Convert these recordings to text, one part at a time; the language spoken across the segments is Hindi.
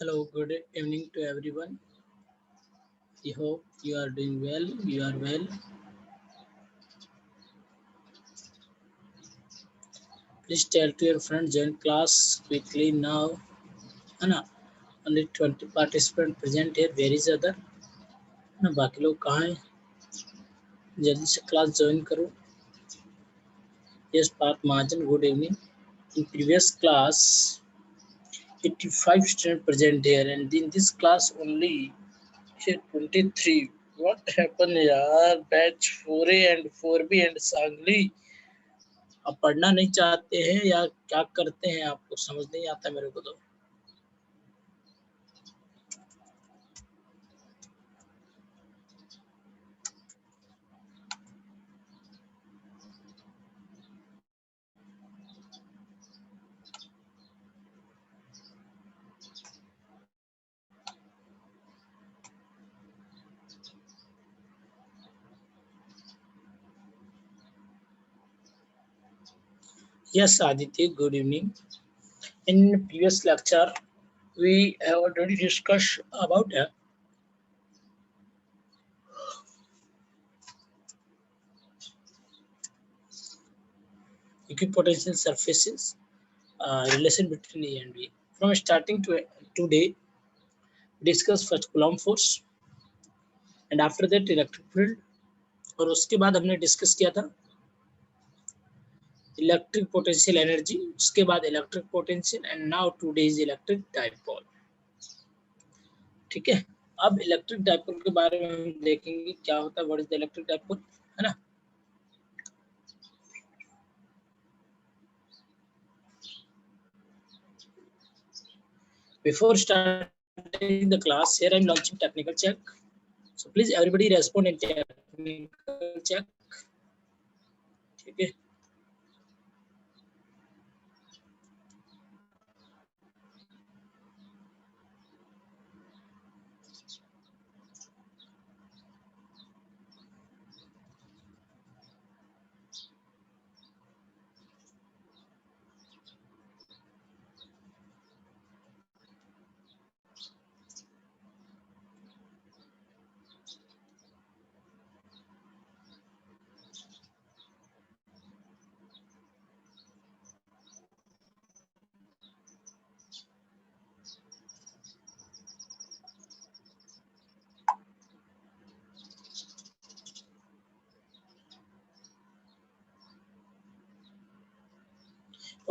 Hello, good evening to everyone. I hope you are doing well. You are well. Please tell to your friends join class quickly now. है ना? Only 20 participants present here. Where is other? है ना? बाकी लोग कहाँ हैं? जल्दी से क्लास ज्वाइन करो. Yes, Parth Mahajan. Good evening. In previous class, 85 students present here, and in this class only here 23. What happened यार? Batch 4A and 4B and Sangli. आप पढ़ना नहीं चाहते हैं या क्या करते हैं? आपको समझ नहीं आता मेरे को तो. Yes, Aditya, good evening. In previous lecture, we have already discussed about equipotential surfaces, relation between A and B. From starting to today, we discuss first Coulomb force and after that electric field. और उसके बाद हमने डिस्कस किया था इलेक्ट्रिक पोटेंशियल एनर्जी, उसके बाद electric potential and now today is electric dipole. ठीक है, अब इलेक्ट्रिक डाइपोल के बारे में हम देखेंगे क्या होता है. What is the electric dipole, है ना. Before starting the class, here I am launching technical check. So please everybody respond in technical check. ठीक है.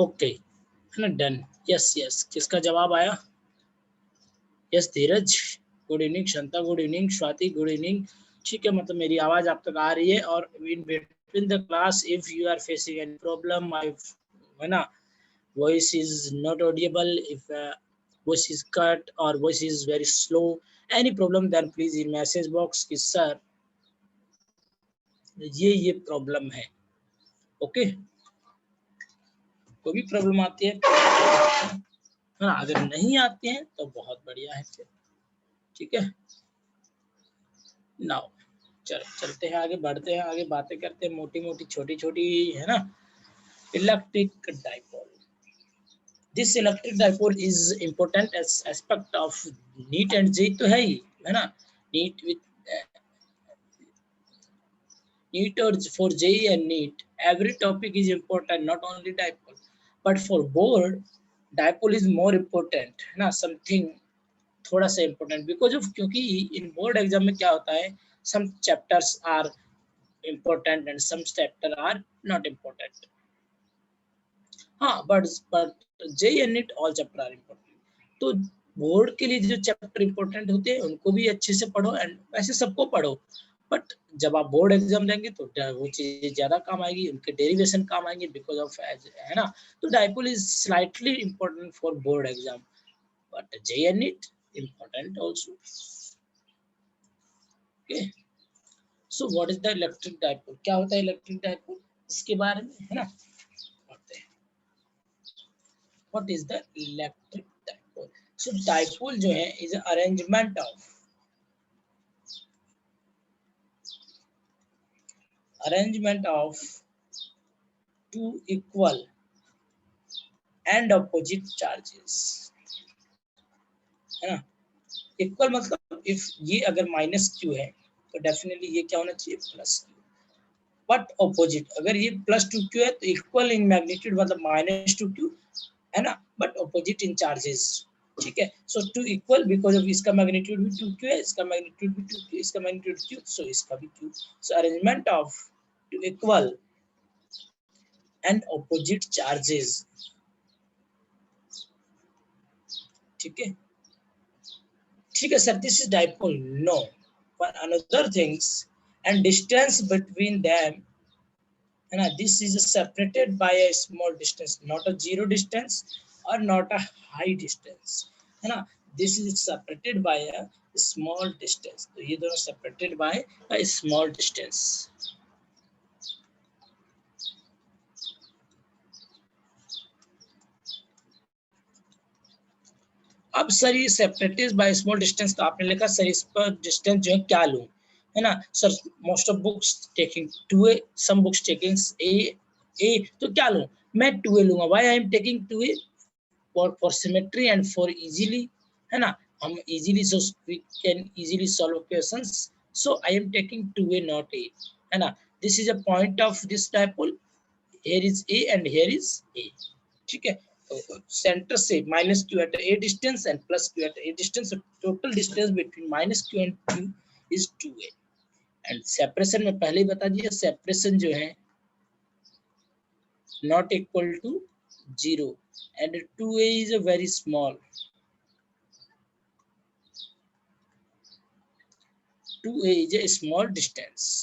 ओके, है ना. डन. यस यस, किसका जवाब आया? Yes Dheeraj, good evening. Shanta good evening. Swati good evening. ठीक है, मतलब मेरी आवाज आप तक आ रही है. और in between the class if you are facing any problem, my, है ना, voice is not audible, if voice is cut or voice is very slow, any problem, then please in message box कि sir ये प्रॉब्लम है. ओके, कोई भी प्रॉब्लम आती है ना, अगर नहीं आती है तो बहुत बढ़िया है फिर. ठीक है, नाउ चलते हैं आगे, बढ़ते हैं आगे, बातें करते हैं मोटी मोटी छोटी छोटी, है ना. Electric dipole. This electric dipole is important as aspect of NEET and JEE तो है ही, है ना. NEET with NEET or for JEE and NEET, every topic is important, not only dipole, but for board dipole is more important, है ना. Something थोड़ा सा important because of, क्योंकि in board exam में क्या होता है, some chapters are important and some chapters are not important. हाँ, but JEE and NEET all chapter are important. तो बोर्ड के लिए जो चैप्टर इंपॉर्टेंट होते हैं उनको भी अच्छे से पढ़ो, एंड वैसे सबको पढ़ो, बट जब आप बोर्ड एग्जाम देंगे तो वो चीजें ज्यादा काम आएगी, उनके डेरिवेशन काम आएंगे बिकॉज ऑफ, है ना. तो dipole is slightly important for board exam, but JEE and NEET important also. Okay, so what is the electric dipole, क्या होता है इलेक्ट्रिक डाइपोल, इसके बारे में, है ना, पढ़ते हैं. What is the electric dipole? So dipole जो है is arrangement of two equal and opposite charges. है ना। इक्वल मतलब इफ ये अगर माइनस क्यू है तो डेफिनेटली ये क्या होना चाहिए, प्लस क्यू। बट ऑपोजिट, अगर ये प्लस टू क्यू है तो इक्वल इन मैग्नीट्यूड मतलब माइनस टू क्यू, है ना, बट ऑपोजिट इन चार्जेस। ठीक है, so two equal because of इसका मैग्नीट्यूड भी टू क्यू है, इसका मैग्नीट्यूड भी टू क्यू, इसका मैग्नीट्यूड क्यू, सो इसका भी Q. So arrangement of two equal and opposite charges. ठीक है, ठीक है sir, this is dipole, no, but another things and distance between them, है ना, this is separated by a small distance, not a zero distance or not a high distance, है ना, this is separated by a small distance, तो ये दोनों separated by a small distance। अब सर ये सेपरेटेड बाय स्मॉल डिस्टेंस, तो आपने लिखा सर इस पर डिस्टेंस जो है क्या लूं, है ना sir, most of books taking 2a, some books taking a, तो क्या लूं, मैं 2a लूंगा। Why I am taking 2a, for symmetry and for easily, है ना, हम easily so we can easily solve questions, so I am taking 2a not a, है ना। This is a point of this dipole, here is a and here is a। ठीक है, तो सेंटर से minus Q at a distance and plus Q at a distance, total distance between minus Q and Q is 2a। And separation में पहले ही बता दिया, सेपरेशन जो है not equal to 0 and 2a is a very small, 2a is a small distance।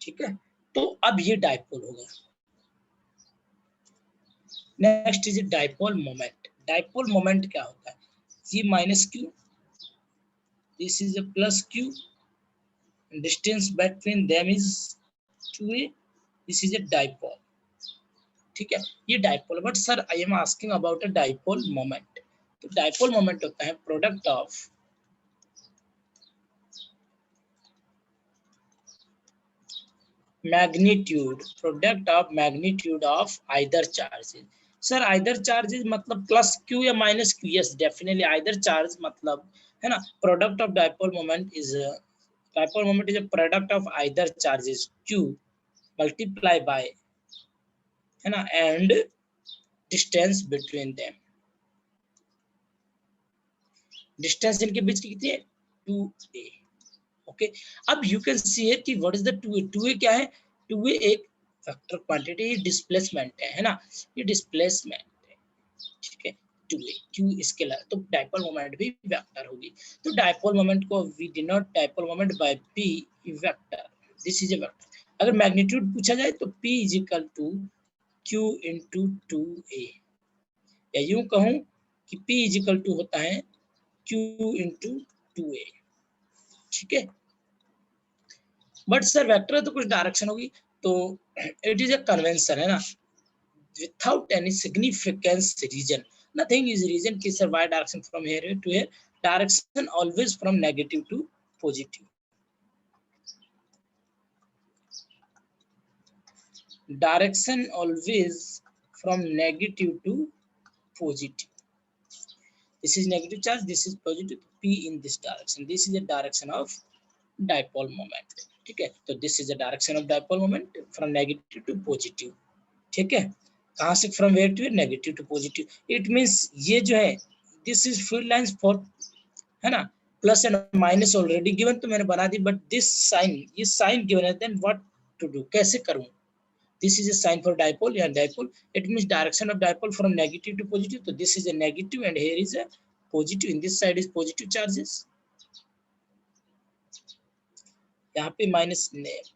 ठीक है, तो अब ये डाइपोल होगा। Next is dipole moment. Dipole moment क्या होता है, ये minus Q, this is a plus Q, distance between them is 2a, this is a dipole। ठीक है, ये dipole, but sir I am asking about a dipole moment. तो डाइपोल मोमेंट होता है product of magnitude, product of magnitude of either charges. Sir either charges मतलब प्लस क्यू या minus Q, yes definitely either charge मतलब, है ना, product of dipole moment is, dipole moment is a product of either charges q multiply by, है ना, and distance between them. Distance इनके बीच की कितनी है, 2a। ओके, अब यू कैन सी है कि what is the 2a, 2a क्या है, 2a एक वेक्टर क्वांटिटी डिस्प्लेसमेंट है ना, ये डिस्प्लेसमेंट है। ठीक है, 2a q स्केलर, तो डाइपोल मोमेंट भी वेक्टर होगी। तो डाइपोल मोमेंट को we denote dipole moment by p vector, this is a vector. अगर मैग्नीट्यूड पूछा जाए तो p is equal to q into 2a, या यूं कहूं कि p इज इक्वल टू होता है q इंटू 2a। ठीक है, बट सर वेक्टर तो कुछ डायरेक्शन होगी, तो इट इज अ कन्वेंशन, है ना, without any significance reason, nothing is reason कि sir Y direction from here to here, direction always from negative to positive, direction always from negative to positive. This is negative charge, this is positive, p in this direction, this is the direction of dipole moment। ठीक है, तो this is the direction of dipole moment from negative to positive। ठीक है, कहां से, from where to negative to positive, it means ये जो है this is field lines for, है ना, plus and minus already given तो मैंने बना दी, बट दिस साइन, ये साइन गिवन है, देन व्हाट टू डू, कैसे करूं, this is a sign for dipole, yeah dipole, it means direction of dipole from negative to positive, so this is a negative and here is a positive, in this side is positive charges, यहाँ पे माइनस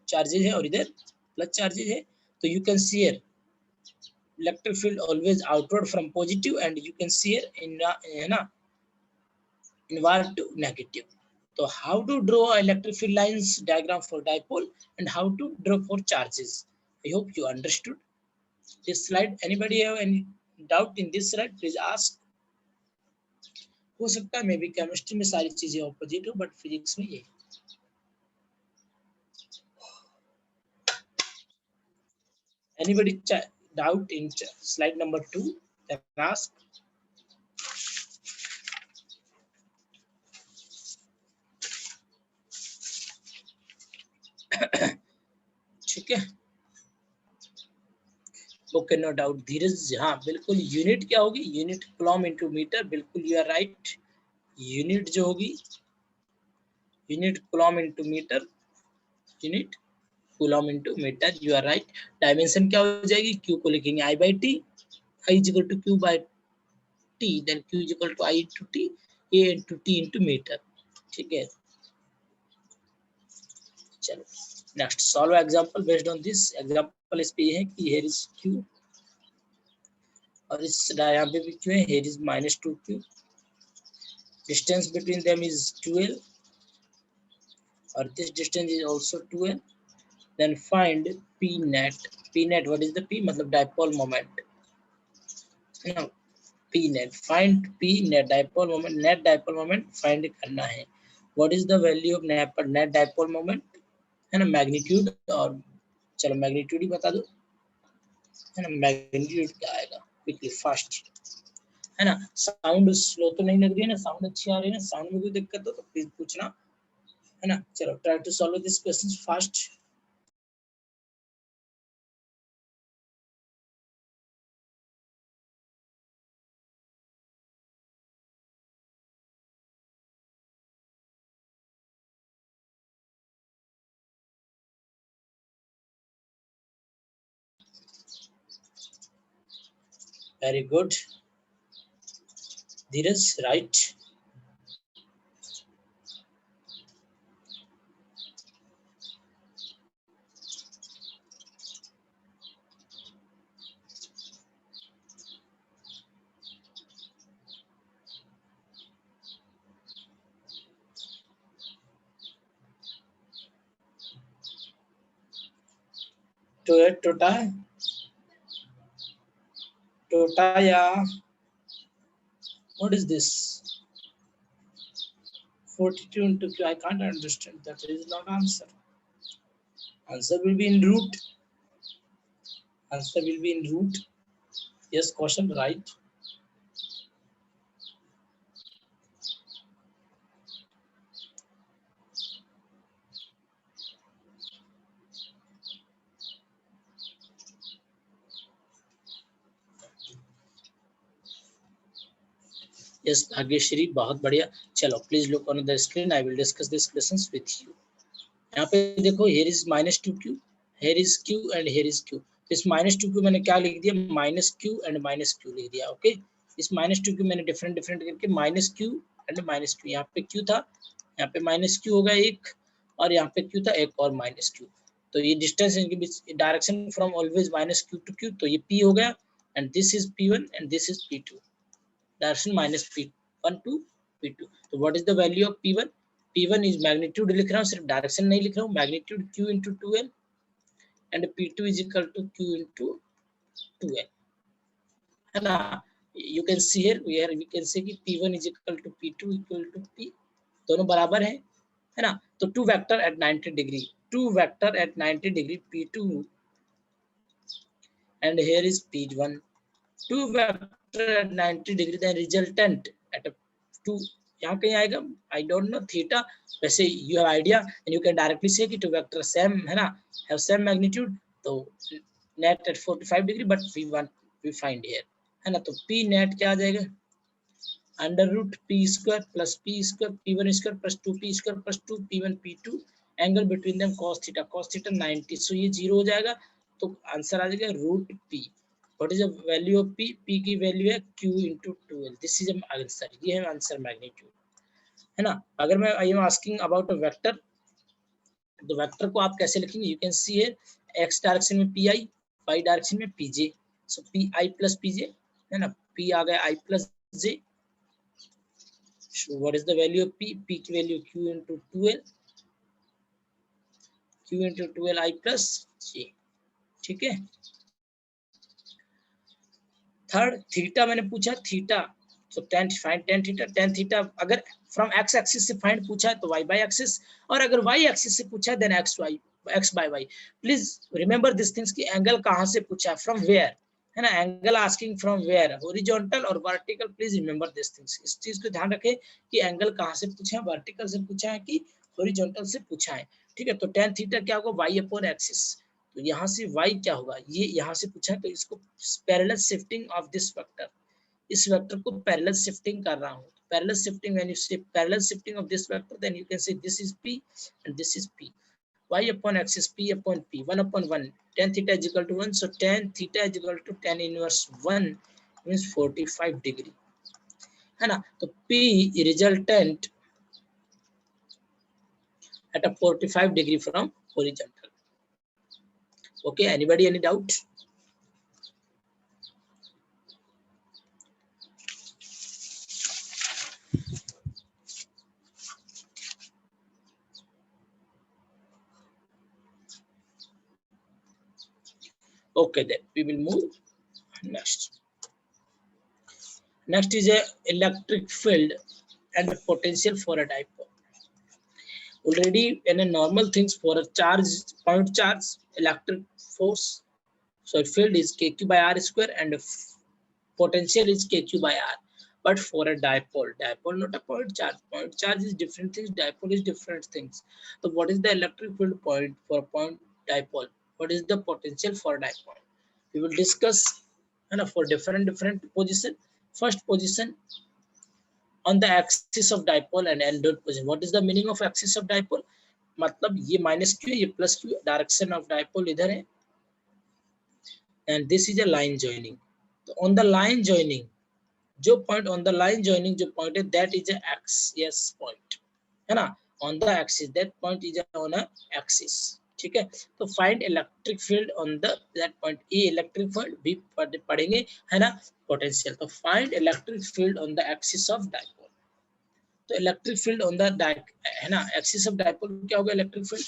चार्जेस है और इधर प्लस चार्जेस है, तो you can see here electric field always outward from positive and you can see here in, है ना, inward to negative। So how to draw electric field lines diagram for dipole and how to draw for charges, I hope you understood this slide। anybody have any doubt in this slide, please ask। हो सकता है मे बी केमिस्ट्री में सारी चीजें ऑपोजिट हो, बट फिजिक्स में ये Anybody doubt in slide number 2? Can ask. ठीक है, ओके, नो डाउट धीरज। हाँ बिल्कुल, यूनिट क्या होगी? Unit coulomb into metre. बिल्कुल यू आर राइट। यूनिट जो होगी, unit coulomb into metre, unit coulomb into metre, you are right. Dimension क्या हो जाएगी? क्यू को लिखेंगे I by T, I is equal to Q by T, then Q is equal to I into T, A into T into metre. ठीक है, चलो next solve example based on this. Example इस पे है कि हियर इज क्यू और इस यहाँ पे भी क्यू है, here is -2q, distance between them is 12 or this distance is also 12. Then find p net. P net, what is the p? मतलब dipole moment, है ना? p net, find p net dipole moment, net dipole moment find करना है। What is the value of net dipole moment, है ना? मैग्नीट्यूड, और चलो मैग्नीट्यूड ही बता दो, है ना? मैग्नीट्यूड क्या आएगा? क्विकली फास्ट, है ना? साउंड स्लो तो नहीं लग रही है ना? साउंड अच्छी आ रही है ना? साउंड में कोई दिक्कत हो तो प्लीज पूछना, है ना? चलो try to solve this question fast. Very good Dheeraj, right. टोटा है, टोटा या what is this? 42 into q, I can't understand, that is not answer. Answer will be in root, answer will be in root. Yes, question right. Yes, Bhagyashree, बहुत बढ़िया। चलो please look on the screen, I will discuss this questions with you. यहाँ पे देखो, here is -2q, here is q and here is q। इस -2q मैंने क्या लिख दिया? -q and -q लिख दिया। ओके, इस -2q मैंने डिफरेंट करके -q and -q, यहाँ पे q था, यहाँ पे -q होगा एक, और यहाँ पे q था एक और -q। तो ये डिस्टेंस इनके बीच, direction from always -q to q, तो ये p हो गया, and this is p1 and this is p2, direction -p1 to p2। तो what is the value of p1? P1 is magnitude लिख रहा हूँ, सिर्फ डायरेक्शन नहीं लिख रहा हूँ, magnitude Q into 2L and P2 is equal to Q into 2L, है ना? You can see here, we can say कि P1 is equal to P2 equal to P, दोनों बराबर है ना? तो two vector at 90 degree, two vector at 90 degree P2 and here is P1, two vector at 90 degree, then resultant at a 2, यहाँ कहीं आएगा, आई डोंट नो, थीटा। वैसे you have idea and you can directly say कि टू वेक्टर सेम, है ना, हैव सेम मैग्नीट्यूड, तो net at 45 degree, but we find here, है ना? तो पी नेट क्या आ जाएगा? Under root P square plus P square P1 square plus 2p square plus 2 P1 P2, angle between them cos theta 90, so ये 0 हो जाएगा, तो आंसर आ जाएगा root P. What is the value of p? P की वैल्यू है q into 2l, this is answer, ये है आंसर मैग्नीट्यूड, है ना? अगर मैं I am asking about a vector, तो वेक्टर को आप कैसे लिखेंगे? You can see here, x direction में pi, y डायरेक्शन में pj, so pi plus pj, है ना? p आ गया i plus j, so what is the value of p? P की value q into 2l, q into 2l i plus j, ठीक है? थर्ड, थीटा मैंने पूछा, थीटा, तो tan फाइंड tan थीटा, अगर फ्रॉम x एक्सिस से फाइंड पूछा है तो y बाय एक्सिस, और अगर y एक्सिस से पूछा है then x y x by y. Please remember this things कि एंगल कहाँ से पूछा है, फ्रॉम वेयर, है ना, angle asking from where, horizontal और vertical, please remember this things, इस चीज को ध्यान रखें कि एंगल कहाँ से पूछा है, वर्टिकल से पूछा है कि हॉरिजॉन्टल से पूछा है, ठीक है। तो tan थीटा क्या होगा, y अपॉन एक्सिस, तो यहाँ से y क्या होगा, ये यहाँ से पूछा है तो इसको parallel shifting of this vector, इस वेक्टर को पैरेलल शिफ्टिंग कर रहा हूँ, parallel shifting, when you say parallel shifting of this vector then you can say this is p and this is p, y upon x is p upon p, 1 upon 1, tan theta is equal to 1, so tan theta is equal to tan inverse 1 means 45 degree, है ना। तो p resultant at a 45 degree from horizontal. Okay, anybody any doubt? Okay, then we will move next. Next is a electric field and potential for a dipole. Already in a normal things for a charge, point charge, electric force, so field is kq by r square and potential is kq by r. But for a dipole not a point charge is different things, dipole is different things. So what is the electric field point for a point dipole? What is the potential for a dipole? We will discuss, and for different position. First position on the axis of dipole and end dot position. What is the meaning of axis of dipole? मतलब ये माइनस क्यू, ये plus Q, direction of dipole इधर है, and this is a line joining. तो ऑन द लाइन जॉइनिंग, जो point on the line joining जो पॉइंट है that is a axis point, है ना, on the axis, that point is on a axis, ठीक है। तो find electric field on the that point, A electric field भी पढ़ेंगे, है ना, पोटेंशियल. तो find electric field on the axis of dipole. तो इलेक्ट्रिक फील्ड ऑन द है ना, एक्सिस ऑफ डाइपोल क्या होगा, इलेक्ट्रिक फील्ड,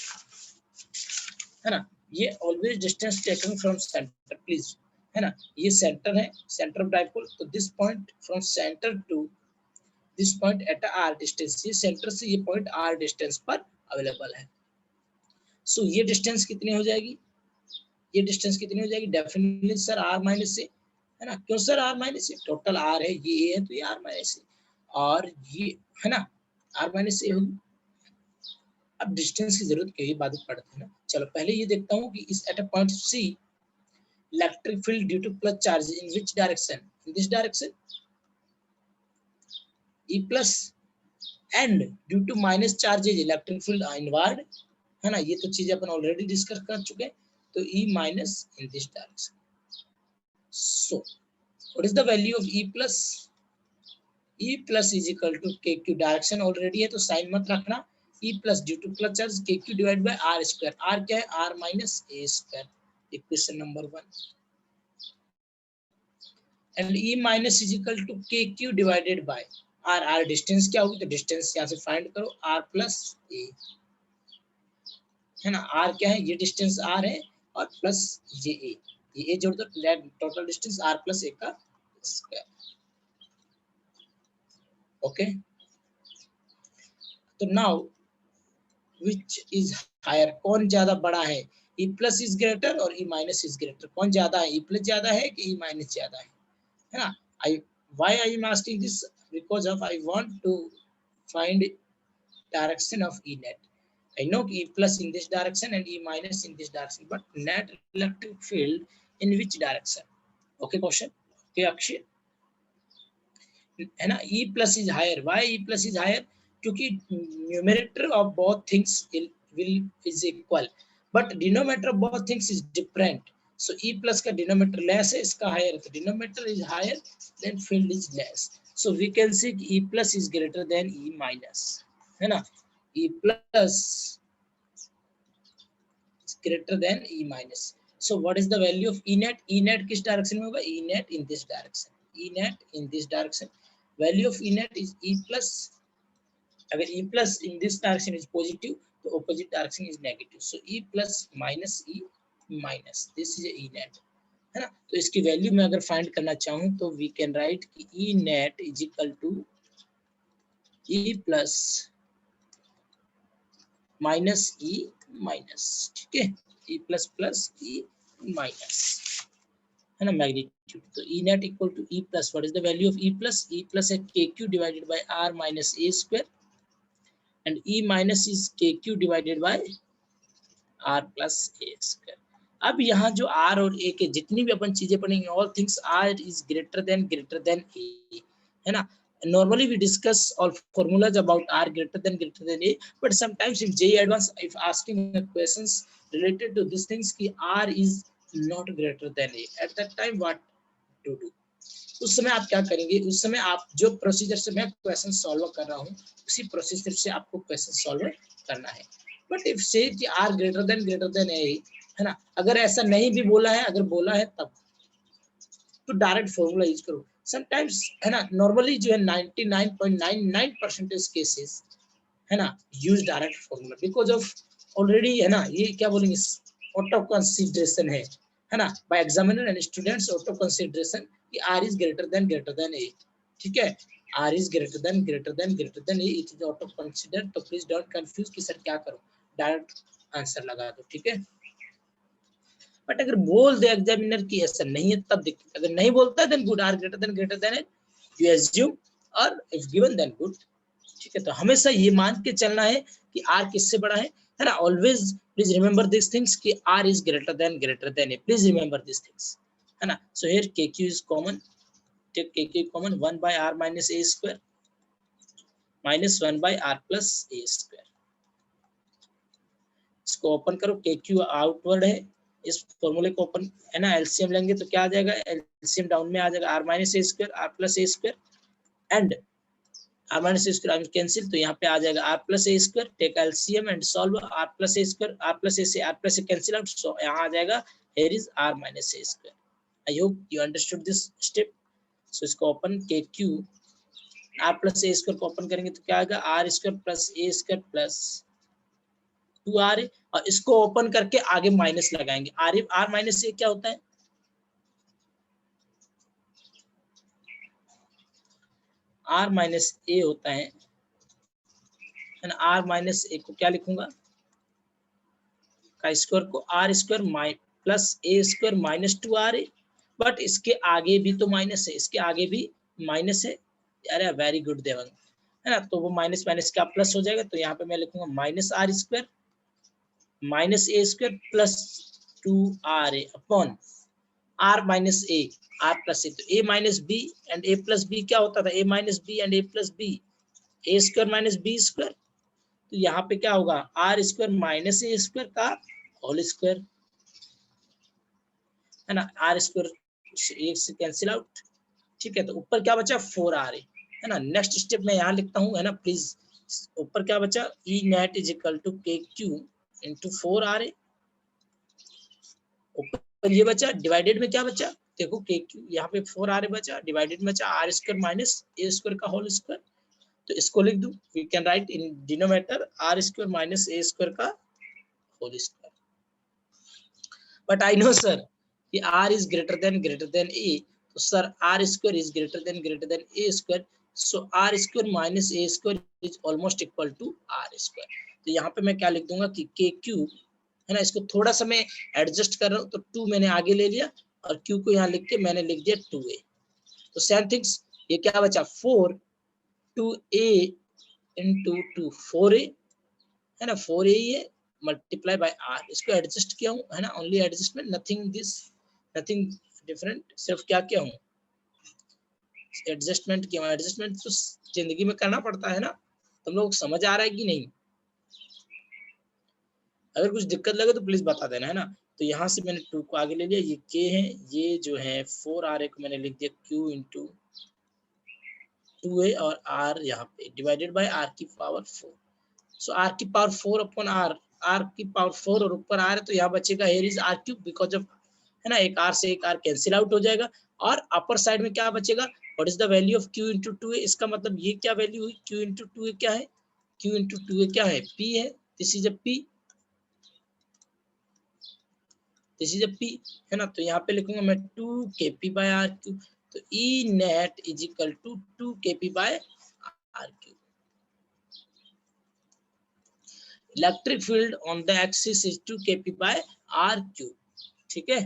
है ना, ये always distance taken from centre, please, है ना, ये सेंटर है, सेंटर ऑफ डाइपोल, तो this point from centre to this point at R distance, ये सेंटर से ये पॉइंट आर डिस्टेंस पर अवेलेबल है. सो ये डिस्टेंस कितनी हो जाएगी, ये डिस्टेंस कितनी हो जाएगी, डेफिनेटली सर आर माइनस से, है ना, क्यों सर आर माइनस से, टोटल आर है, ये ए है तो ये आर माइनस से, और ये, है ना, आर माइनस से होगी. अब डिस्टेंस की जरूरत क्या है, बाद में पढ़ते हैं ना. चलो पहले ये देखता हूँ कि इस at a point C electric field due to plus charge in which direction, in this direction, E plus, and due to minus charges electric field inward, है ना, ये तो चीज अपन ऑलरेडी डिस्कस कर चुके हैं. तो E minus in this direction. So what is the value of E plus? E plus is equal to KQ, direction already है तो साइन मत रखना. E plus due to plus charge KQ divided by R square. R क्या है, R minus A square. Equation number 1. And E minus is equal to KQ divided by R. R distance क्या होगी, तो डिस्टेंस यहाँ से फाइंड करो, R plus A, है ना, R क्या है, ये डिस्टेंस R है और प्लस ये A जोड़ दो, total distance R plus A का स्क्वायर. ओके, तो नाउ विच इज हायर, कौन ज्यादा बड़ा है, E plus इज ग्रेटर और E minus इज ग्रेटर, कौन ज्यादा है, E plus ज्यादा है कि E minus ज्यादा है ना. Why I am asking this, because of I want to find direction of E net. I know E plus in this direction and E minus in this direction, but net electric field in which direction? Okay, question. Okay, Akshay, है ना, E plus is higher. Why E plus is higher? क्योंकि numerator of both things will is equal, but denominator of both things is different. So E plus का denominator less है, इसका higher, तो denominator is higher, then field is less. So we can say E plus is greater than E minus, है ना, E plus is greater than E minus. So what is the value of E net? E net किस डायरेक्शन में होगा, E net in this direction, E net in this direction. Value of E net is E plus. अगर E plus in this direction is positive, तो opposite direction is negative. So E plus minus E minus, this is E net, है ना. तो इसकी वैल्यू में अगर फाइंड करना चाहूँ तो we can write कि E net is equal to E plus minus E minus, ठीक है, E plus plus E minus, है ना, मैग्नीट्यूड। तो E net equal to E plus, what is the value of E plus? E plus है K Q divided by R minus A square, and E minus is K Q divided by R plus A square. अब यहाँ जो आर और ए के जितनी भी अपन चीजें पढ़ेंगे, all things are is greater than A, है ना। Normally we discuss all formulas about r greater than a, but sometimes if JEE advance if asking questions related to these things ki r is not greater than a, at that time what to do? उस समय आप क्या करेंगे? उस समय आप जो प्रोसीजर से मैं क्वेश्चन सॉल्व कर रहा हूँ उसी प्रोसीजर से आपको क्वेश्चन सॉल्व करना है। बट इफ से कि आर ग्रेटर देन ए, है ना, अगर ऐसा नहीं भी बोला है, अगर बोला है तब तो डायरेक्ट फॉर्मूला यूज करो। समटाइम्स, है ना, नॉर्मली जो है 99.99% केसेस, है ना, use direct formula because of already, है ना, ये क्या बोलेंगे, ऑटो कंसीडरेशन है ना, by examiner and students, auto consideration कि R is greater than A, ठीक है, R is greater than A, it is auto consider. तो प्लीज डोंट कंफ्यूज कि सर क्या करो, डायरेक्ट आंसर लगा दो, ठीक है। बट अगर बोल दे एग्जामिनर की ऐसा नहीं है तब दिक्कत, अगर नहीं बोलता है then good, R greater than it you assume, और इफ गिवन देन गुड, ठीक है। तो हमेशा ये मान के चलना है कि आर किससे बड़ा है ना। Always please remember this things कि R is greater than A, please remember this things, है ना। So here K Q is common, take K Q common, 1 by r minus a square minus 1 by r plus a square। इसको ओपन करो, के क्यू आउटवर्ड है, इस फॉर्मूले को ओपन, है ना, एलसीएम लेंगे तो क्या आ जाएगा, एलसीएम डाउन में आ जाएगा, R minus A square R plus A square, and R minus A square cancel, तो यहाँ पे आ जाएगा R plus A square, take LCM and solve, R plus A square, R plus A से R plus A cancel out, so यहाँ आ जाएगा here is R minus A square. I hope you understood this step. So इसको open, K Q R plus A square को ओपन करेंगे तो क्या आएगा, R square plus A square plus 2r, और इसको ओपन करके आगे माइनस लगाएंगे, आर माइनस ए क्या होता है, आर माइनस ए होता है ना। आर माइनस ए को क्या लिखूंगा, का स्क्वायर को R square plus A square minus 2r, but इसके आगे भी तो माइनस है, इसके आगे भी माइनस है। अरे वेरी गुड देवंग, है ना, तो वो माइनस माइनस क्या प्लस हो जाएगा, तो यहाँ पे मैं लिखूंगा minus R square minus A square plus 2r upon R minus A, R plus A, तो A minus B and A plus B क्या होता था, A minus B and A plus B, A square minus B square, तो यहाँ पे क्या होगा, R square minus A square का होल स्क्वायर, है ना, आर स्क्वायर एक से कैंसिल आउट, ठीक है। तो ऊपर क्या बचा, 4r, है ना। नेक्स्ट स्टेप मैं यहाँ लिखता हूँ, है ना, प्लीज, ऊपर क्या बचा, ई नेट इज इक्वल टू के क्यू इंटू 4r, ऊपर ये बचा, डिवाइडेड में क्या बचा, देखो के क्यू, यहाँ पे 4r बचा, डिवाइडेड में बचा R square minus A square का होल स्क्वायर, तो इसको लिख दूं, we can write in denominator R square minus A square का whole square. But I know sir कि r is greater than A, तो sir R square is greater than A square, so R square minus A square is almost equal to R square. तो यहाँ पे मैं क्या लिख दूंगा कि के क्यू, है ना, इसको थोड़ा सा मैं एडजस्ट कर रहा हूँ, तो 2 मैंने आगे ले लिया और q को यहाँ लिख के मैंने लिख दिया 2a, तो सेम थिंग्स, ये क्या बचा, 4 2a इंटू 2 4a, है ना, 4a ही है, मल्टीप्लाई बाय r, इसको एडजस्ट किया हूँ, है ना, only adjustment, nothing this, nothing different, सिर्फ क्या किया हूँ, एडजस्टमेंट किया हूँ। एडजस्टमेंट तो जिंदगी में करना पड़ता है ना, तुम लोग समझ आ रहा है कि नहीं, अगर कुछ दिक्कत लगे तो प्लीज बता देना, है ना। तो यहाँ से मैंने 2 को आगे ले लिया, ये k है, ये जो है 4r को मैंने लिख दिया q इंटू 2a, और r यहाँ पे डिवाइडेड बाय r की पावर 4, सो r की पावर 4 अपॉन r की पावर 4, और ऊपर r है तो यहाँ बचेगा here is r cube, because of, है ना, एक r से एक r कैंसिल आउट हो जाएगा, और अपर साइड में क्या बचेगा, what is the value of q into 2a, इसका मतलब ये क्या वैल्यू हुई, q इंटू 2a क्या है, q इंटू 2a क्या है, p है, this is a p, this is a p, है ना। तो यहाँ पे लिखूंगा मैं 2 kp बाय r क्यूब, तो e net is equal to 2 kp by r cube. Electric field on the axis is 2 kp by r cube, ठीक है।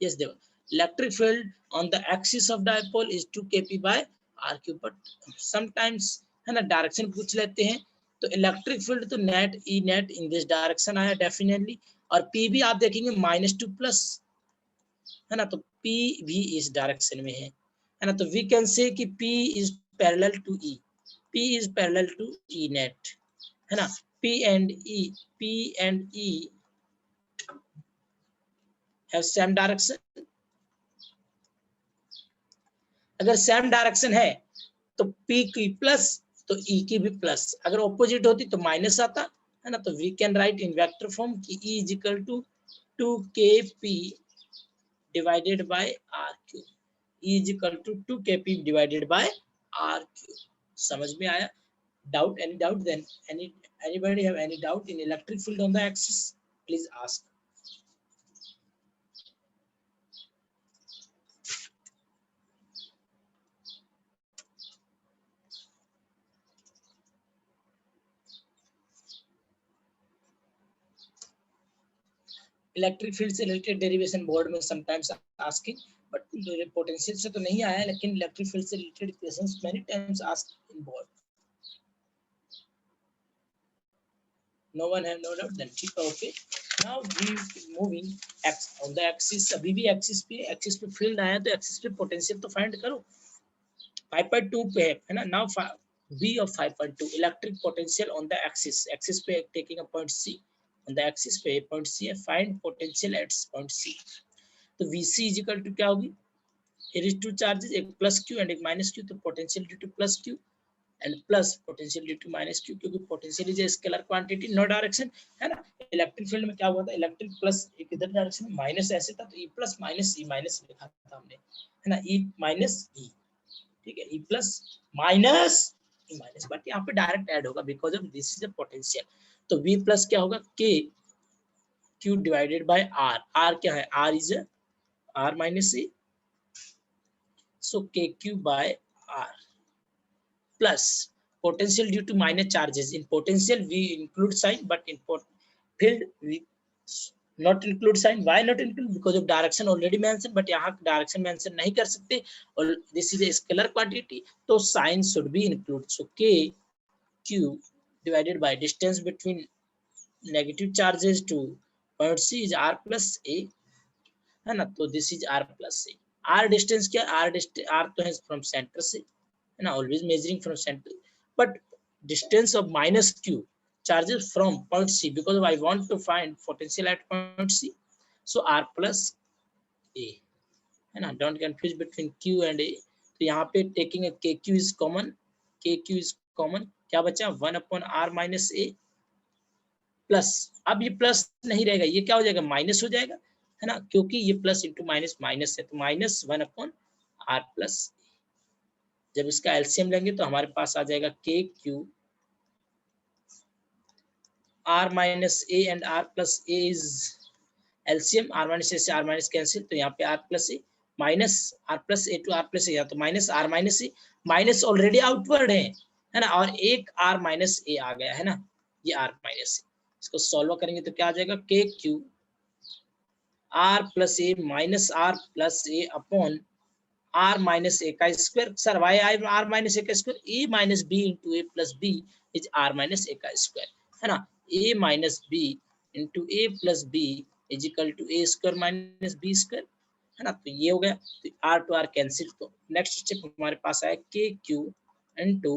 यस देखो, electric field on the axis of dipole is 2 kp by r cube, but sometimes है ना डायरेक्शन पूछ लेते हैं, तो इलेक्ट्रिक फील्ड तो net E net in this direction आया डेफिनेटली, और पी भी आप देखेंगे -2 प्लस, है ना, तो P भी इस डायरेक्शन में है ना, तो वी कैन से कि P is parallel to E, P is parallel to E net, है ना। P and E have same direction. अगर सेम डायरेक्शन है तो P की प्लस तो E की भी प्लस, अगर ऑपोजिट होती तो माइनस आता, है ना। तो we can write in vector form कि E is equal to 2kp divided by r cube, E is equal to 2 kp divided by r cube। समझ में आया? Doubt? Any doubt? Then anybody have any doubt in electric field on the axis? Please ask. Electric field से रिलेटेड डेरिवेशन बोर्ड में समटाइम्स आस्किंग, बट पोटेंशियल से तो नहीं आया, लेकिन इलेक्ट्रिक फील्ड से related questions many times asked in board. No one have no doubt, then ठीक है, okay। Now we moving on the axis, अभी भी एक्सिस पे फील्ड आया तो एक्सिस पे पोटेंशियल तो फाइंड करो। 5.2 पे है ना। Now B of 5.2 electric potential on the axis पे taking a point C, on the axis पे पॉइंट C है, find potential at point C। तो VC इज इक्वल टू क्या होगी, here is two charges, एक प्लस Q एंड एक माइनस Q, तो potential due to plus Q and plus potential due to minus Q, क्योंकि potential is scalar quantity no direction, है ना। इलेक्ट्रिक फील्ड में क्या हुआ था, इलेक्ट्रिक प्लस एक इधर डायरेक्शन में माइनस ऐसे था, तो E plus minus E minus लिखा था हमने, है ना, E माइनस E, ठीक है, E plus minus E minus, but यहाँ पे डायरेक्ट ऐड होगा because of this is a potential. तो V प्लस क्या होगा, K Q divided by R, R क्या है, R is R minus E, so KQ by R plus potential due to minor charges. In potential we include sign, but in field we not include sign. Why not include? Because of direction already mentioned, but यहाँ direction mention नहीं कर सकते, और this is a scalar quantity, तो sign should be included. So KQ divided by distance between negative charges to point C is R plus A, है ना, तो this is R plus A। R distance क्या, R तो है फ्रॉम सेंटर से, है ना, always measuring from centre, but distance of minus Q charges from point C, because I want to find potential at point C, so R plus A, है ना, don't confuse between Q and A। तो यहाँ पे taking a KQ is common, KQ is common, क्या बचा 1/R माइनस A प्लस, अब ये प्लस नहीं रहेगा, ये क्या हो जाएगा, माइनस हो जाएगा, है ना, क्योंकि ये प्लस इंटू माइनस माइनस है, तो माइनस 1/R प्लस। जब इसका एलसीएम लेंगे तो हमारे पास आ जाएगा KQ R minus A and R plus A is LCM, R minus A से R माइनस कैंसिल, तो यहाँ पे R plus A minus R plus A to R plus A, या तो minus R minus A, minus already outward है ना, और एक R माइनस A आ गया, है ना, ये R माइनस A, इसको सॉल्व करेंगे तो क्या आ जाएगा, KQ R plus A minus R plus A upon R minus A का square, sir why I R minus A का square, A minus B into A plus B is R minus A का स्क्वायर, है ना, A minus B into A plus B is equal to A square minus B square, है ना, तो ये हो गया, तो R टू R कैंसिल, तो नेक्स्ट स्टेप हमारे पास आया KQ into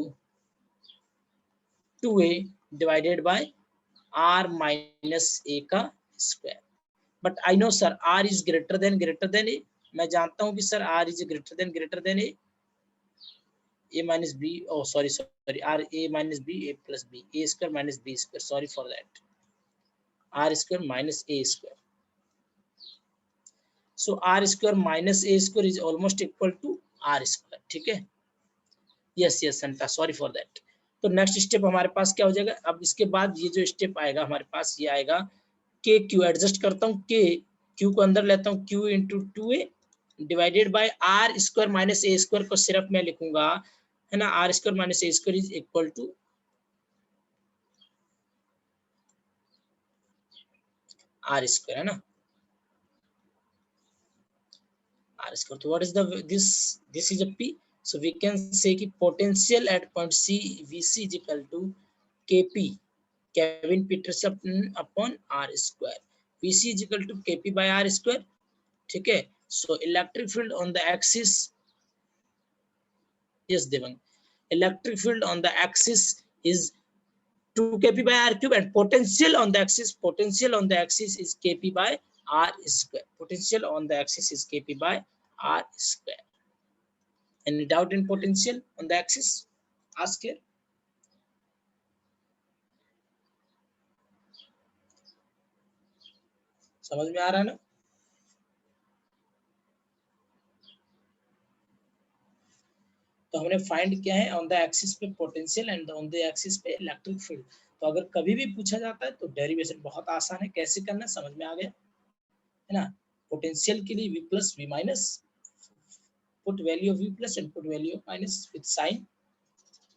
2A divided by R minus A का square, but I know sir R is greater than A, मैं जानता हूं कि sir R is greater than A minus B, oh sorry R A minus B A plus B, A square minus B square, sorry for that, R square minus A square, so R square minus A square is almost equal to R square, ठीक है, यस संता, सॉरी फॉर दैट। तो नेक्स्ट स्टेप हमारे पास क्या हो जाएगा, अब इसके बाद ये जो स्टेप आएगा हमारे पास, ये आएगा KQ, एडजस्ट करता हूँ, Q को अंदर लेता हूँ, Q into 2A divided by R square minus A square को सिर्फ मैं लिखूंगा, है ना, R square minus A square is equal to R square, है ना, आर स्क्वायर. तो what is the this is a P. So we can say कि potential at point C VC is equal to KP Kevin Pietersen upon R square. VC is equal to KP by R square. ठीक है. So electric field on the axis, yes Devang, electric field on the axis is 2 kp by r cube, and potential on the axis is kp by r square. Potential on the axis is kp by r square. Any doubt in potential on the axis? Ask here. समझ में आ रहा है ना? तो हमने फाइंड किया है ऑन द एक्सिस पे potential and on the axis पे इलेक्ट्रिक फील्ड. तो अगर कभी भी पूछा जाता है तो डेरिवेशन बहुत आसान है, कैसे करना समझ में आ गया है ना. पोटेंशियल के लिए v plus v minus, put value of v plus and put value of minus with sign,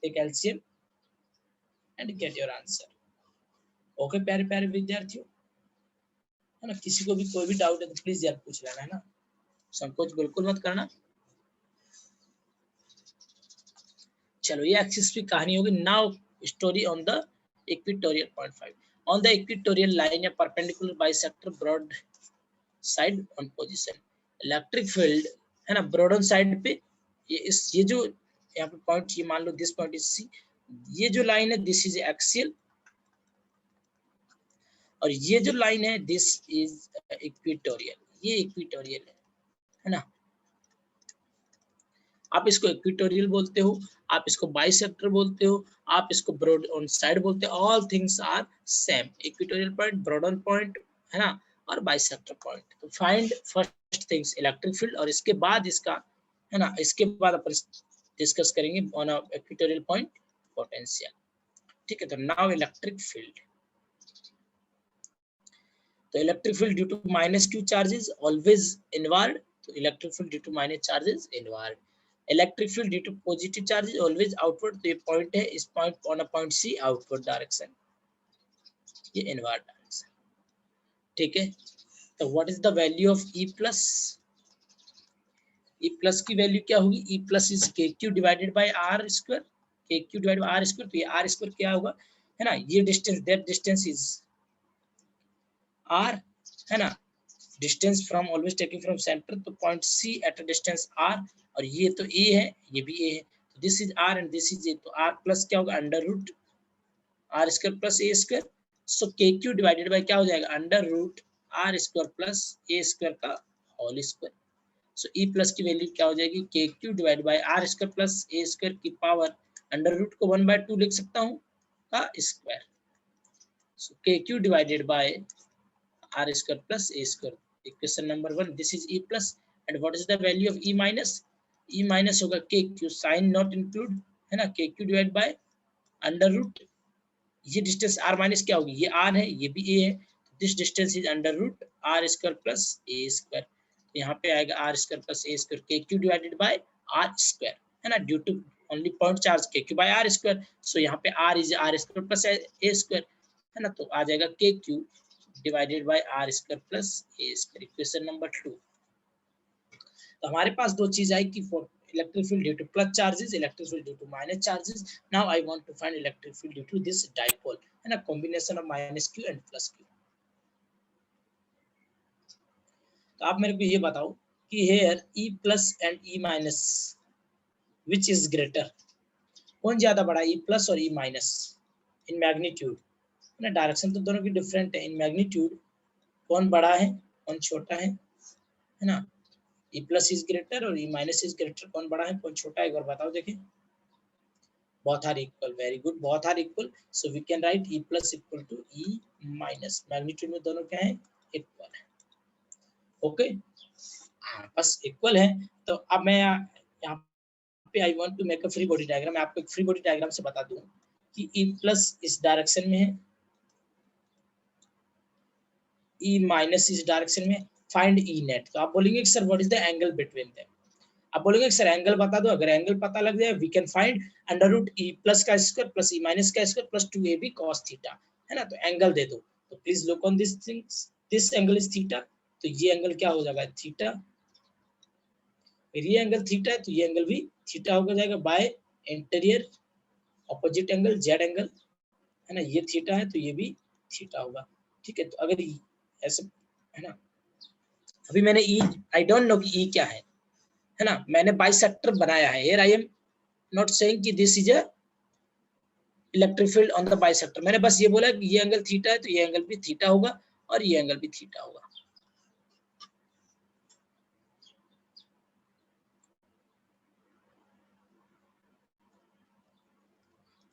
take LCM and get your answer. Okay प्यारे प्यारे विद्यार्थियों, है ना, किसी को भी कोई भी डाउट है तो प्लीज यार पूछ लेना, है ना, संकोच बिल्कुल मत करना. चलो ये एक्सिस की कहानी होगी. Now story on the equatorial point 5. On the equatorial line a perpendicular bisector broad side on position. Electric field, है ना, ब्रॉड ऑन साइड पे, ये जो यहाँ पे पॉइंट, ये मान लो दिस पॉइंट इज सी, ये जो लाइन है दिस इज एक्सियल, और ये जो लाइन है दिस इज इक्वेटोरियल. ये इक्वेटोरियल है ना. आप इसको इक्वेटोरियल बोलते हो, आप इसको बाइसेक्टर बोलते हो, आप इसको ब्रॉड ऑन साइड बोलते हो. All things are same. Equatorial point, broad on point, है ना, और बाइसेक्टर पॉइंट. तो find first things electric field, और इसके बाद इसका, है ना, इसके बाद अपन डिस्कस करेंगे on a equatorial point potential. ठीक है. तो नाउ इलेक्ट्रिक फील्ड. तो electric field due to minus Q charges always inward. तो electric field due to minus charges inward. Electric field due to positive charges always outward. तो ये पॉइंट है, इस point on a point C outward direction, ये इनवर्ड डायरेक्शन. ठीक है. तो what is the value of E plus. E plus की वैल्यू क्या होगी. E plus is K Q divided by R square. K Q divided by R square. तो ये आर स्क्वायर क्या होगा, है ना, ये distance, that distance is R, है ना, distance from always taking from centre. तो point C at a distance R, और ये तो ए है, ये भी ए है. तो this is R and this is A. तो आर प्लस क्या होगा, under root R square plus A square. So K Q divided by क्या हो जाएगा, under root R square plus A square का whole square. So E plus की वैल्यू क्या हो जाएगी, K Q divide by R square plus A square की पावर, अंडर रूट को 1/2 लिख सकता हूँ का square. So K Q divided by R square plus A square. Equation number 1. This is E plus, and what is the value of E minus. E minus होगा K Q, sign not include, है ना, K Q divide by under root, ये डिस्टेंस आर माइनस क्या होगी, ये आर है, ये भी ए है. This distance is under root R square plus A square. यहाँ पे आएगा R square plus A square, K Q divided by R square, है ना, due to only point charge K Q by R square. So यहाँ पे R is R square plus A square, है ना. तो आ जाएगा K Q divided by R square plus A square. Equation number 2. तो हमारे पास दो चीज आई कि for electric field due to plus charges, electric field due to minus charges. Now I want to find electric field due to this dipole, है ना, combination of minus Q and plus Q. तो आप मेरे को ये बताओ कि here E plus and E minus which is greater. कौन ज्यादा बड़ा, ई प्लस और ई माइनस इन मैग्नीट्यूड, है ना. डायरेक्शन तो दोनों की डिफरेंट है. इन मैग्नीट्यूड कौन बड़ा है, कौन छोटा है ना. ई प्लस इज ग्रेटर और ई माइनस इज ग्रेटर. कौन बड़ा है, कौन छोटा है, एक बार बताओ देखिए. both are equal. Very good, both are equal. So we can write e plus equal to e minus. Magnitude में दोनों क्या है, इक्वल है. ओके, बस इक्वल है. तो अब मैं यहाँ पे I want to make a free body diagram. मैं आपको एक फ्री बॉडी डायग्राम से बता दूं कि e प्लस इस डायरेक्शन में है, e माइनस इस डायरेक्शन में. Find e net. तो आप बोलेंगे sir what is the angle between them. आप बोलेंगे सर एंगल बता दो. अगर एंगल पता लग जाए we can find under root E plus का स्क्वायर प्लस ई माइनस का square plus 2ab cos theta, है ना. तो एंगल दे दो. तो please look on this things. This angle is theta, तो ये एंगल क्या हो जाएगा थीटा, ये एंगल थीटा है तो ये एंगल भी थीटा हो जाएगा bye interior opposite angle Z angle, है ना, ये थीटा है तो ये भी थीटा होगा। ठीक है, तो अगर ऐसे है ना, अभी मैंने ई, आई डोंट नो कि ई क्या है ना, मैंने बाइसेक्टर बनाया है, here I am not saying कि this is a electric field on the bisector, मैंने बस ये बोला कि ये एंगल थीटा है तो ये एंगल भी थीटा होगा और ये एंगल भी थीटा होगा।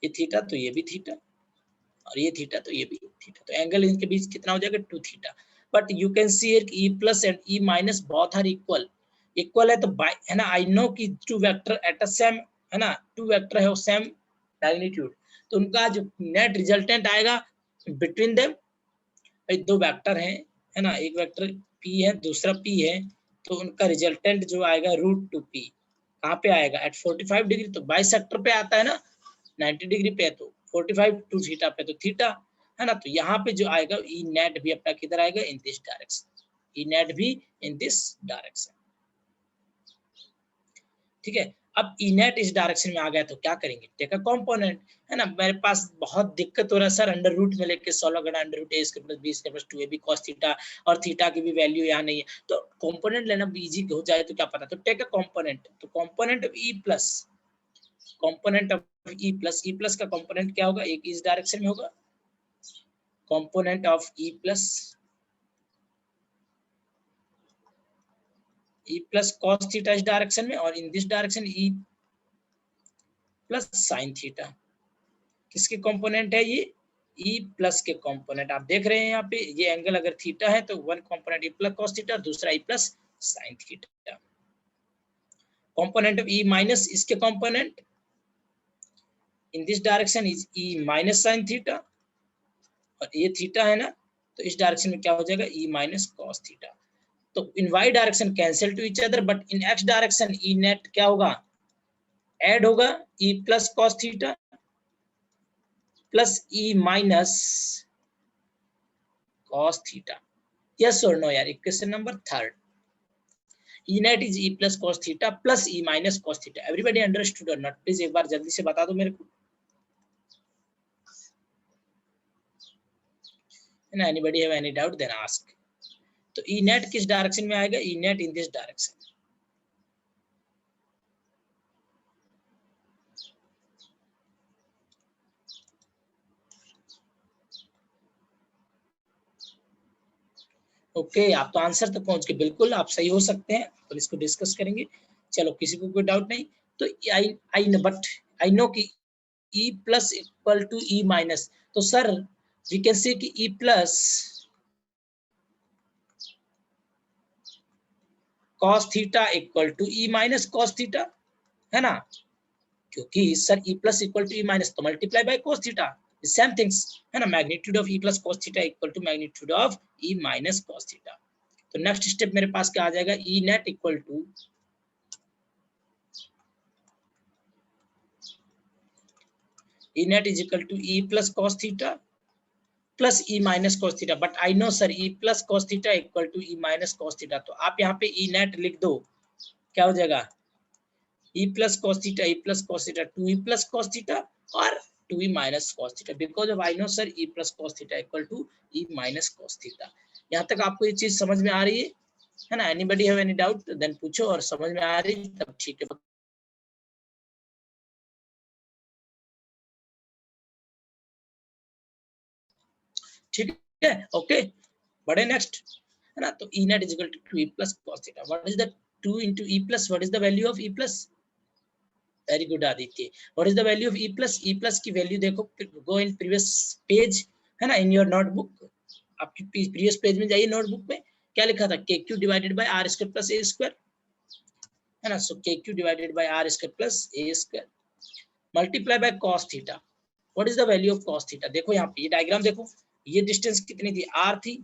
ये थीटा तो ये भी थीटा और ये थीटा तो ये भी थीटा, तो एंगल इनके बीच कितना हो जाएगा 2 theta. But you can see here E plus and E minus both are equal, equal है तो बाय, है ना, आई नो कि two vector at a same, है ना, टू वेक्टर है सेम मैग्नीट्यूड, तो उनका जो नेट रिजल्टेंट आएगा बिटवीन देम, दो वेक्टर हैं, है ना, एक वेक्टर p है दूसरा p है, तो उनका रिजल्टेंट जो आएगा √2p, कहाँ पे आएगा एट 45 डिग्री, तो बाइसेक्टर पे आता है ना, 90 डिग्री पे है तो 45 टू थीटा पे तो थीटा, है ना, तो यहाँ पे जो आएगा ई नेट भी अपना किधर आएगा इन दिस डायरेक्शन, ई नेट भी इन दिस डायरेक्शन। ठीक है, अब ई नेट इस डायरेक्शन में आ गया तो क्या करेंगे, टेक अ कंपोनेंट, है ना, मेरे पास बहुत दिक्कत हो रहा है सर, अंडर रूट में लेके 16 गुणा under root A square plus B square plus 2ab cos theta, और थीटा की भी वैल्यू यहाँ नहीं है, तो कंपोनेंट लेना इजी हो जाए तो क्या पता, तो टेक अ कंपोनेंट, तो component of E plus, component of E plus का कंपोनेंट क्या होगा, एक इस डायरेक्शन में होगा, component of E plus cos theta इस डायरेक्शन में, और इन this direction E plus sin theta, किसके कंपोनेंट है ये, ई प्लस के कंपोनेंट, आप देख रहे हैं यहाँ पे, ये एंगल अगर थीटा है तो one component E plus cos theta, दूसरा E plus sin theta, component of E minus इसके component in this direction is E minus sin theta, और ये थीटा है ना, तो इस डायरेक्शन में क्या हो जाएगा ई माइनस cos थीटा, तो in y direction cancel to each other, but in x direction E net क्या होगा, ऐड होगा E plus cos theta plus E minus cos theta, yes और नो यार, equation number 3, E net is E plus cos theta plus E minus cos theta, everybody understood और नॉट, प्लीज एक बार जल्दी से बता दो मेरे को, and anybody have any doubt then ask, तो ई नेट किस डायरेक्शन में आएगा, E net in this direction, okay, आप तो आंसर तक पहुंच के बिल्कुल आप सही हो सकते हैं, तो इसको डिस्कस करेंगे, चलो किसी को कोई डाउट नहीं, तो आई नो कि E plus equal to E minus, तो सर वी कैन से कि E plus cos theta equal to E minus cos theta, है ना, क्योंकि sir E plus equal to E minus तो multiply by cos theta, same things, है ना, magnitude of E plus cos theta equal to magnitude of E minus cos theta, तो नेक्स्ट स्टेप मेरे पास क्या आ जाएगा, E net equal to E net is equal to E plus cos theta plus E minus cos theta, but I know sir E plus cos theta equal to E minus cos theta, तो आप यहाँ पे ई नेट लिख दो, क्या हो जाएगा e plus cos theta, e plus cos theta, 2e plus cos theta और 2e minus cos theta, because of I know sir e plus cos theta equal to e minus cos theta, यहाँ तक आपको ये चीज समझ में आ रही है ना, anybody have any doubt then पूछो, और समझ में आ रही तब ठीक है, ठीक है, ओके, बड़े नेक्स्ट, है ना, तो e net is equal to 2e plus cos theta, what is the 2 into e plus, what is the value of e plus, very good Aditya, what is the value of E plus, E plus की वैल्यू देखो, गो इन प्रीवियस पेज, है ना, इन योर नोटबुक, आपकी प्रीवियस पेज में जाइए, नोटबुक में क्या लिखा था, K Q divided by R square plus A square, है ना, so K Q divided by R square plus A square multiply by cos theta, what is the value of cos theta, देखो यहाँ पे ये डायग्राम देखो, ये डिस्टेंस कितनी थी, आर थी,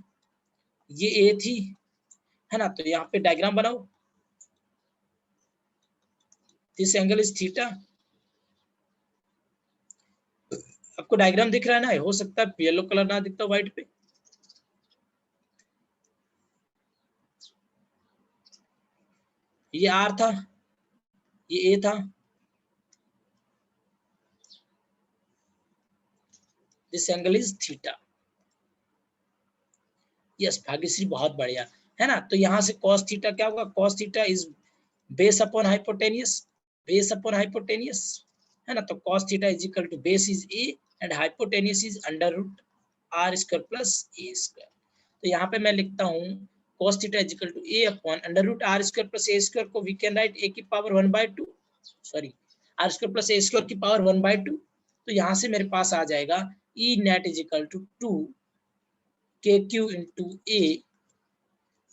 ये ए थी, है ना, तो यहाँ पे डायग्राम बनाओ, दिस एंगल इज थीटा, आपको डायग्राम दिख रहा है ना, हो सकता है येलो कलर ना दिखता व्हाइट पे, ये आर था, ये ए था, this angle is theta. Yes Bhagyashree बहुत बढ़िया है ना। तो यहाँ से cos थीटा क्या होगा, cos theta is base upon hypotenuse, base upon hypotenuse है ना। तो cos theta is equal to base is A and hypotenuse is under root R square plus A square. तो यहाँ पे मैं लिखता हूँ cos theta is equal to A upon under root R square plus A square को वी कैन राइट ए की power 1/2, sorry R square plus A square की पावर 1/2। तो यहाँ से मेरे पास आ जाएगा E net is equal to 2 KQ into A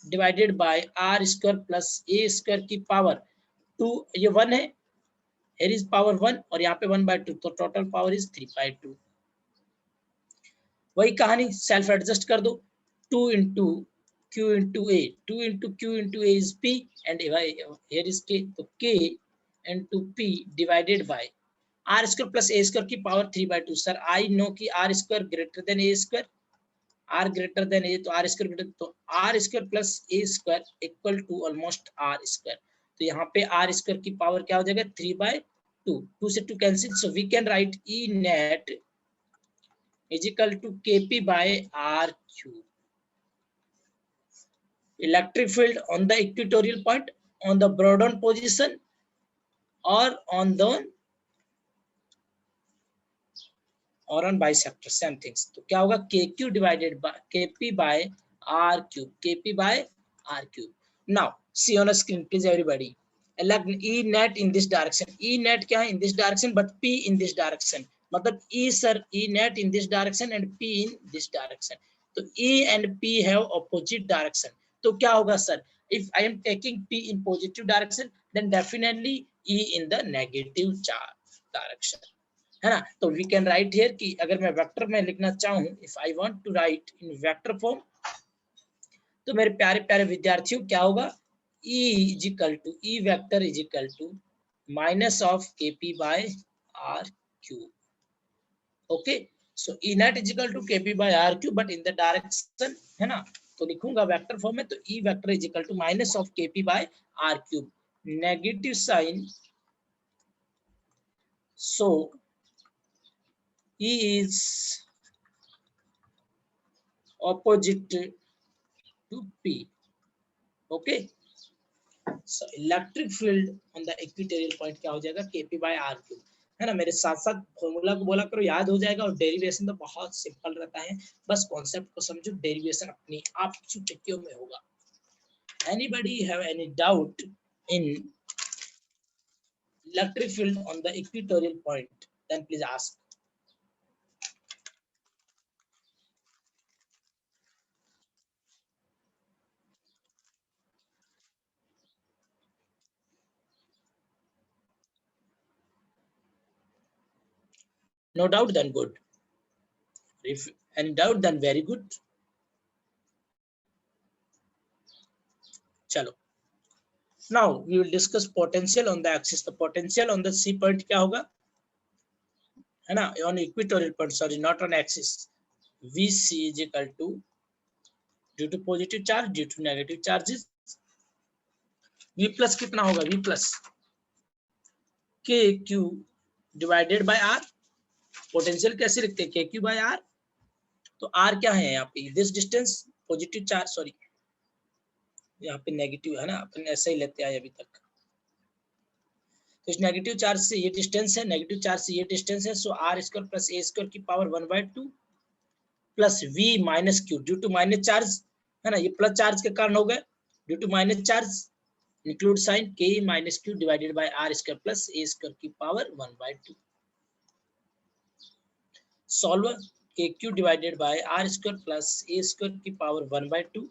divided by R square plus A square की पावर 2, ये 1 है, here is पावर 1 और यहाँ पे 1/2, तो टोटल पावर इज 3/2। वही कहानी सेल्फ एडजस्ट कर दो, 2 into Q into A, 2 into Q into A is P and here is K, तो K into P divided by R square plus A square की पावर 3/2। सर आई नो कि R square greater than A square, R greater than A, तो आर स्क्वायर ग्रेटर, तो R square plus A square equal to almost R square. तो यहाँ पे आर स्क्वायर की पावर क्या हो जाएगा 3/2, 2 से 2 cancel, so we can write E net is equal to KP by R cube. Electric field on the equatorial point, on the broad on position और ऑन बाइसेक्टर, सेम थिंग्स। तो क्या होगा KQ divided by KP by R cube, KP by R cube. Now see on screen please everybody, E net in this direction, E net क्या है in this direction but P in this direction, मतलब E sir E net in this direction and P in this direction। तो E and P have opposite direction, तो क्या होगा sir, if I am taking P in positive direction then definitely E in the negative charge direction, है ना। तो वी कैन राइट हियर कि अगर मैं वेक्टर में लिखना चाहूं, if I want to write in vector form, तो मेरे प्यारे प्यारे विद्यार्थियों क्या होगा, E is equal to E vector is equal to minus of KP by R cube. Okay, so E net is equal to KP by R cube but in the direction, है ना। तो लिखूंगा वेक्टर फॉर्म में, तो E vector is equal to minus of KP by R cube, negative sign, so E is opposite to P. Okay, so electric field on the equatorial point क्या हो जाएगा KP by R क्यूब, है ना। मेरे साथ साथ फॉर्मूला को बोला करो, याद हो जाएगा। और डेरिवेशन तो बहुत सिंपल रहता है, बस कॉन्सेप्ट को समझो, डेरिवेशन अपनी आप चुटकियों में होगा। Anybody have any doubt in electric field on the equatorial point, then please ask. No doubt, then good. If any doubt, then very good. चलो, now we will discuss potential on the axis। the potential on the C point क्या होगा, है ना, on equatorial point, sorry not on axis, VC is equal to due to positive charge, due to negative charges, V plus कितना होगा, V plus KQ divided by R। Potential कैसे लिखते हैं, KQ बाय R। तो R क्या है यहाँ पे, this distance, positive charge, sorry यहाँ पे नेगेटिव है ना, अपन ऐसे ही लेते आए अभी तक। तो इस नेगेटिव चार्ज से ये डिस्टेंस है, नेगेटिव चार्ज से ये डिस्टेंस है, so R square plus A square की power 1/2 plus V minus Q, due to minus charge, है ना, ये प्लस चार्ज के कारण हो गए, due to minus charge include sign के minus Q divided by R square plus A square की power 1/2। Solve K Q divided by R square plus A square की पावर 1/2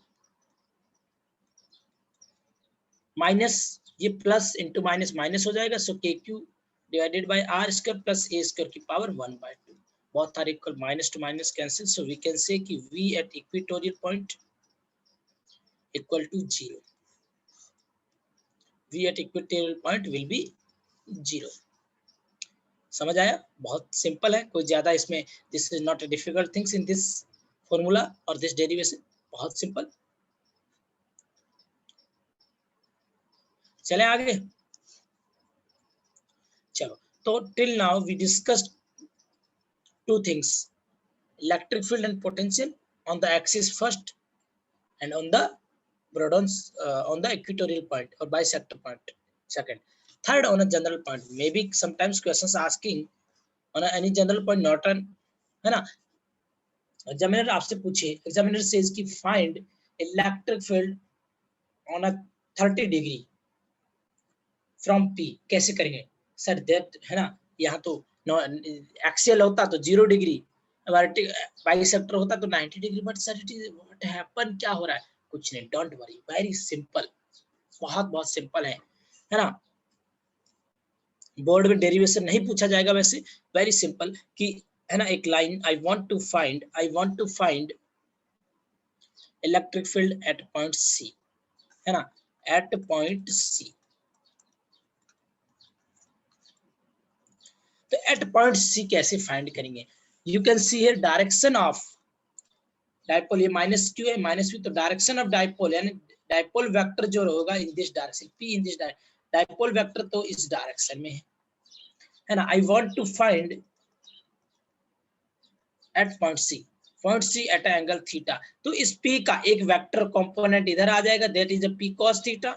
माइनस ये प्लस इंटू माइनस माइनस हो जाएगा, सो K Q divided by R square plus A square की power 1/2। both are equal, minus to minus cancel, so we can say कि V at equatorial point equal to 0, V at equatorial point will be 0। समझ आया, बहुत सिंपल है, कोई ज्यादा इसमें, this is not a difficult things in this formula और दिस डेरिवेशन, बहुत सिंपल। चले आगे। चलो, तो till now we discussed two things: electric field and potential on the axis first, and on the Brodon's on the equatorial point or bisector point second. Third, on a general point. Maybe sometimes questions asking on any general point, not on, है ना, एग्जामिनर आपसे पूछे, एग्जामिनर सेज कि find electric field on a 30 degree from P, कैसे करेंगे सर? दैट है ना, यहाँ तो एक्सियल होता तो 0 डिग्री, बाइसेक्टर होता तो 90 degree, but sir it is what happen, क्या हो रहा है? कुछ नहीं, डोंट वरी, वेरी सिंपल, बहुत बहुत सिंपल है ना। बोर्ड में डेरिवेशन नहीं पूछा जाएगा वैसे, वेरी सिंपल कि है ना, एक line, I want to find electric field at point C, है ना, एट पॉइंट सी। तो एट पॉइंट सी कैसे फाइंड करेंगे? You can see here direction of dipole, ये माइनस क्यू है, माइनस क्यू, तो डायरेक्शन ऑफ डाइपोल यानी डाइपोल वेक्टर जो होगा in this direction, P in this dipole vector तो इस डायरेक्शन में है ना। I want to find at point C at angle theta, तो इस पी का एक वेक्टर कंपोनेंट इधर आ जाएगा, that is a P cos theta,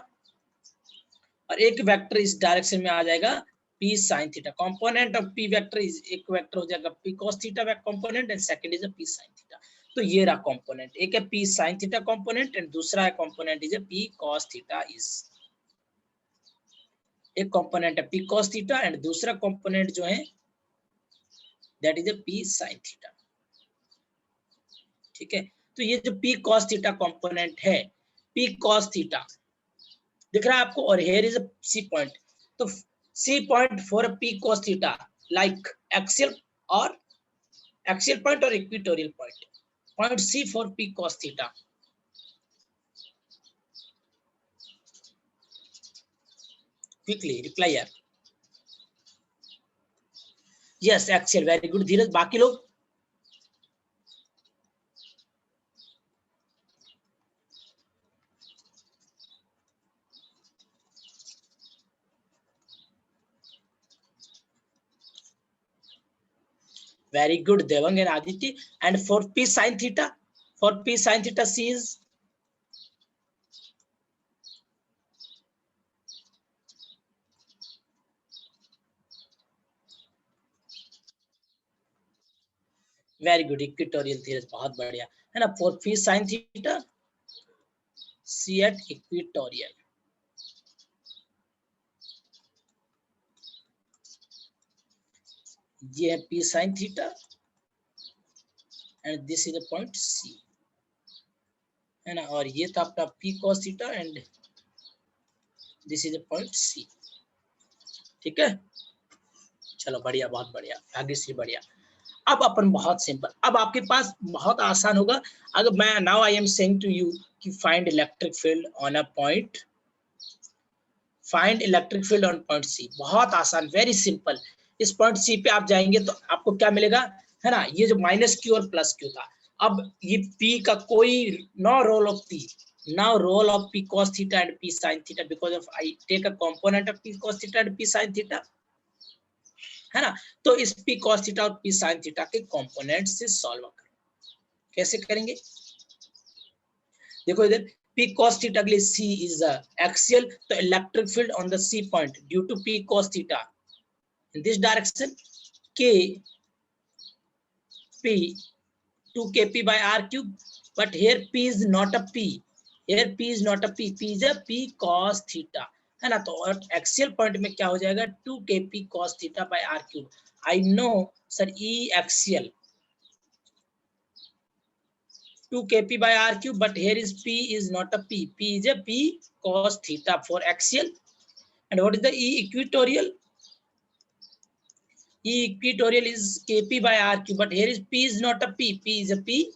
और एक वेक्टर इस डायरेक्शन में आ जाएगा P sine theta. Component of P vector is, एक वेक्टर हो जाएगा P cos theta component, and second is a P sine theta. तो ये रहा कंपोनेंट, एक है P sine theta component and दूसरा है component is a P cos theta. Is एक कंपोनेंट है पी कॉस थीटा एंड दूसरा कंपोनेंट जो है that is a P sine theta, ठीक है। तो ये जो पी कॉस थीटा कंपोनेंट है, पी कॉस थीटा दिख रहा है आपको, और here is a C point, तो C point for a P cos theta like axial point और equatorial point, point C for P cos theta. Quickly reply यार, yes axial, very good Dheeraj, बाकी लोग? Very good, Devang and Aditi. And for P sin theta, C is very good, equatorial theory, बहुत बढ़िया है ना। For P sin theta, C at equatorial, ये है P sin theta and this is the point C, है ना, और ये था आपका P cos theta and this is the point C, ठीक है। चलो बढ़िया, बहुत बढ़िया, भाग्यश्री बढ़िया। अब अपन बहुत सिंपल, अब आपके पास बहुत आसान होगा अगर मैं now I am saying to you कि find electric field on a point, find electric field on point C, बहुत आसान, वेरी सिंपल। इस पॉइंट सी पे आप जाएंगे तो आपको क्या मिलेगा, है ना, ये जो माइनस क्यू और प्लस क्यू था, अब ये पी का कोई no role of P, now role of P cos theta and P sin theta, because of I take a component of P cos theta and P sin theta, है ना। तो इस पी cos थीटा और पी sin थीटा के कंपोनेंट से सॉल्व करें, कैसे करेंगे? देखो इधर P cos theta के लिए C is the axial, तो electric field on the C point due to P cos theta in this direction K P 2 kp by r cube, but here P is not a P, here P is not a P, P is a P cos theta, है ना। तो एक्सियल पॉइंट में क्या हो जाएगा 2 kp cos theta by r cube। I know sir E axial 2 kp by r cube, but here is P is not a P, P is a P cos theta for axial. And what is the E equatorial? E equatorial is kp by r cube, but here is P is not a P, P is a P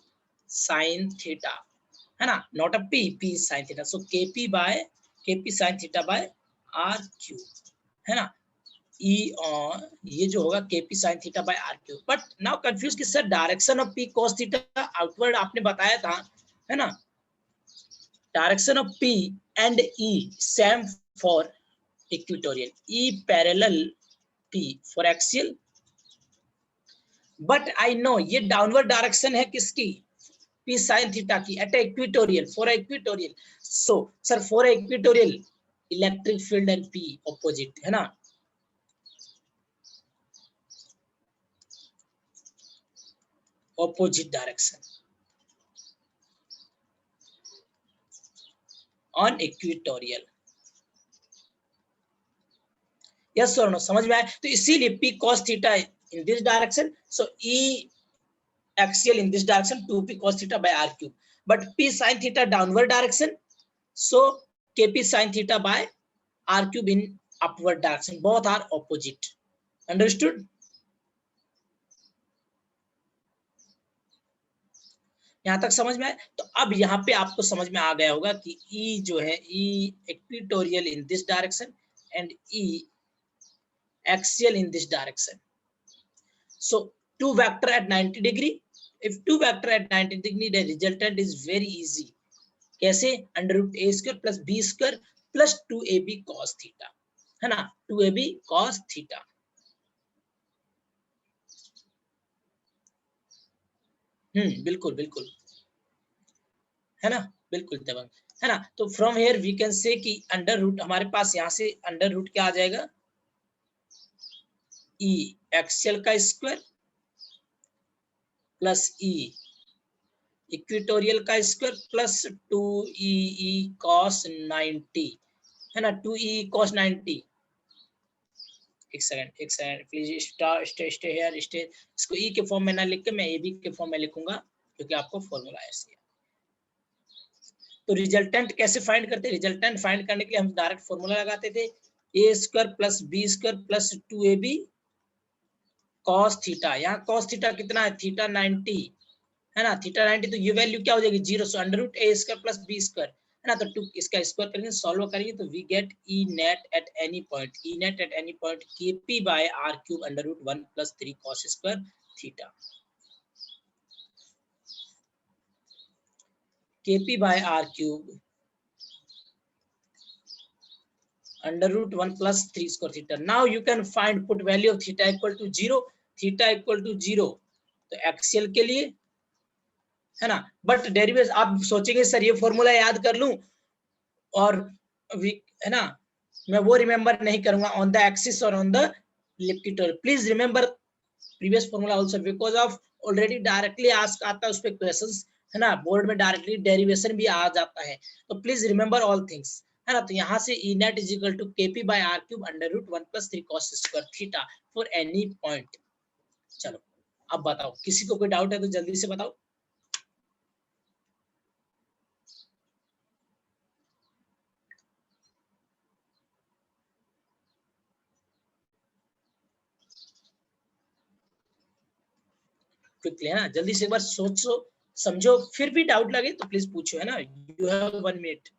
sin theta, है ना, not a P, P is sin theta, so kp sin theta by r cube, है ना। E ये जो होगा kp sin theta by r cube, but now confused कि sir direction of p cos theta outward आपने बताया था, है ना, direction of p and e same for equatorial, E parallel P for axial, but I no ये डाउनवर्ड डायरेक्शन है किसकी, P sin थीटा की at equatorial, for equatorial. So sir for equatorial electric field and P opposite है ना, opposite direction on equatorial. Yes और नो, समझ में आया? तो इसीलिए P cos theta in this direction, so E axial in this direction 2P cos theta by R cube, but P sin theta downward direction, so KP sin theta by R cube in upward direction, both are opposite, understood? यहां तक समझ में आया? तो अब यहाँ पे आपको समझ में आ गया होगा कि E जो है E equatorial in this direction and E axial in this direction, so two vector at 90 degree, if two vector at 90 degree, the resultant is very easy, कैसे, under root A square plus B square plus 2ab cos theta, है ना, 2ab cos थीटा। बिल्कुल बिल्कुल, है ना, बिल्कुल दबंग, है ना। तो from here we can say कि अंडर रूट हमारे पास यहाँ से अंडर रूट क्या आ जाएगा, ई एक्सियल का स्क्वायर प्लस ई इक्वेटोरियल का स्क्वायर प्लस 2e cos 90, है ना, 2e cos 90। एक second please, stay stay here, stay. इसको ई के फॉर्म में ना लिख के मैं ए बी के फॉर्म में लिखूंगा, क्योंकि आपको फॉर्मूला ऐसे है। तो रिजल्टेंट कैसे फाइंड करते हैं, रिजल्टेंट फाइंड करने के लिए हम डायरेक्ट फॉर्मूला लगाते थे, A square plus B square plus 2ab cos theta. यहाँ cos थीटा कितना है, थीटा 90, है ना, थीटा 90, तो ये वैल्यू क्या हो जाएगी, 0, so under root A square plus B square, है ना, तो 2 इसका स्क्वायर करेंगे, सॉल्व करेंगे, तो we get E net at any point, E net at any point KP by R cube under root 1 plus 3 cos square theta, KP by R cube under root 1 plus 3 square theta. Now you can find put value of theta equal to 0, theta equal to 0, तो एक्सियल के लिए, है ना, बट डेरिवेशन आप सोचेंगे सर ये फॉर्मूला याद कर लूं और है ना, मैं वो रिमेंबर नहीं करूंगा ऑन द एक्सिस और on the equator, please remember previous formula also, because of already directly ask आता है उस पे क्वेश्चंस, है ना, बोर्ड में डायरेक्टली डेरिवेशन भी आ जाता है, तो प्लीज रिमेंबर ऑल थिंग्स, है ना। तो यहाँ से E net is equal to KP by R cube under root 1 plus 3 cos square theta for any point. चलो अब बताओ, किसी को कोई डाउट है तो जल्दी से बताओ। क्विकली, है ना, जल्दी से एक बार सोचो समझो, फिर भी डाउट लगे तो प्लीज पूछो, है ना, you have 1 minute.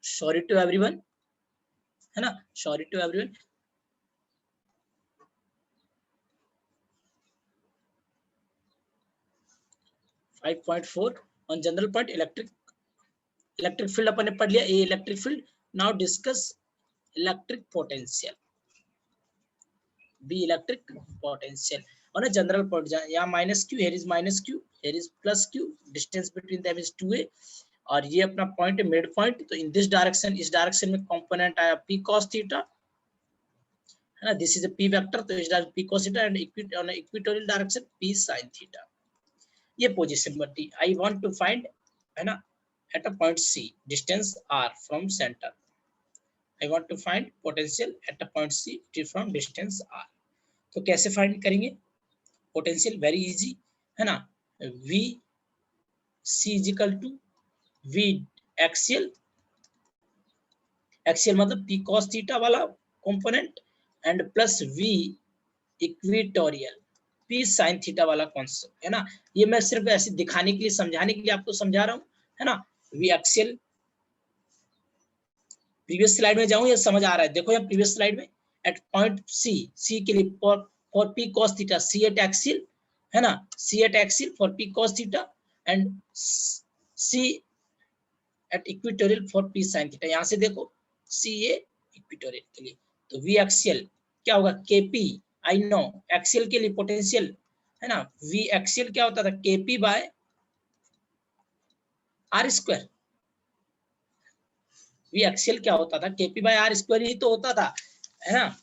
Sorry to everyone, है ना, sorry to everyone. Five point four on general point electric field अपन ने पढ़ लिया, A electric field. Now discuss electric potential, B electric potential on a general point। यहाँ minus Q, here is minus q, here is plus q, distance between them is 2a, और ये अपना पॉइंट है मिड पॉइंट। तो इन दिस डायरेक्शन, इस डायरेक्शन में कंपोनेंट आया p cos थीटा, है ना, this is a p vector, तो इस direction p cos theta, and equatorial direction p sin theta. ये पोजीशन बनती। आई वांट टू फाइंड, है ना, at a point c distance r from centre. I want to find potential at a point c from distance r। तो कैसे फाइंड करेंगे पोटेंशियल? वेरी इजी, है ना, v c is equal to v axial, axial मतलब p cos थीटा वाला component, and plus v equatorial p sin theta वाला कॉन्सेप्ट, है ना। ये मैं सिर्फ ऐसे दिखाने के लिए, समझाने के लिए आपको समझा रहा हूँ, है ना। v एक्सियल, प्रीवियस स्लाइड में जाऊं या समझ आ रहा है? देखो यहाँ प्रीवियस स्लाइड में एट पॉइंट c के लिए for p cos theta, c eight axial, है ना, c eight axial for p cos theta, and c at equatorial for p sin theta. यहाँ से देखो c ये इक्वेटोरियल के लिए, तो v एक्सियल क्या होगा kp, आई नो एक्सियल के लिए पोटेंशियल, है ना, v एक्सियल क्या होता था kp by r square. v axial क्या होता था kp बाय r स्क्वायर ही तो होता था, है ना।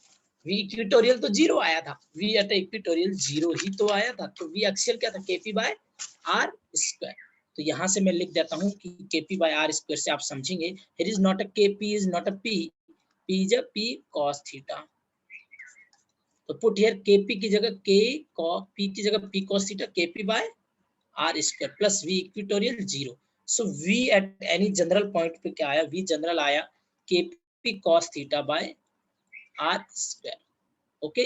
v इक्वेटोरियल तो जीरो आया था, v एट इक्वेटोरियल जीरो ही तो आया था, तो v एक्सियल क्या था kp बाय r स्क्वायर। तो यहां से मैं लिख देता हूं कि kp बाय r स्क्वायर से आप समझेंगे here is not a kp, is not a p, p is a p cos theta. तो पुट हियर kp की जगह k cos, p की जगह p cos theta, kp by r square plus v equatorial zero. So v at any general point पे क्या आया, v जनरल आया kp cos theta by r square. Okay,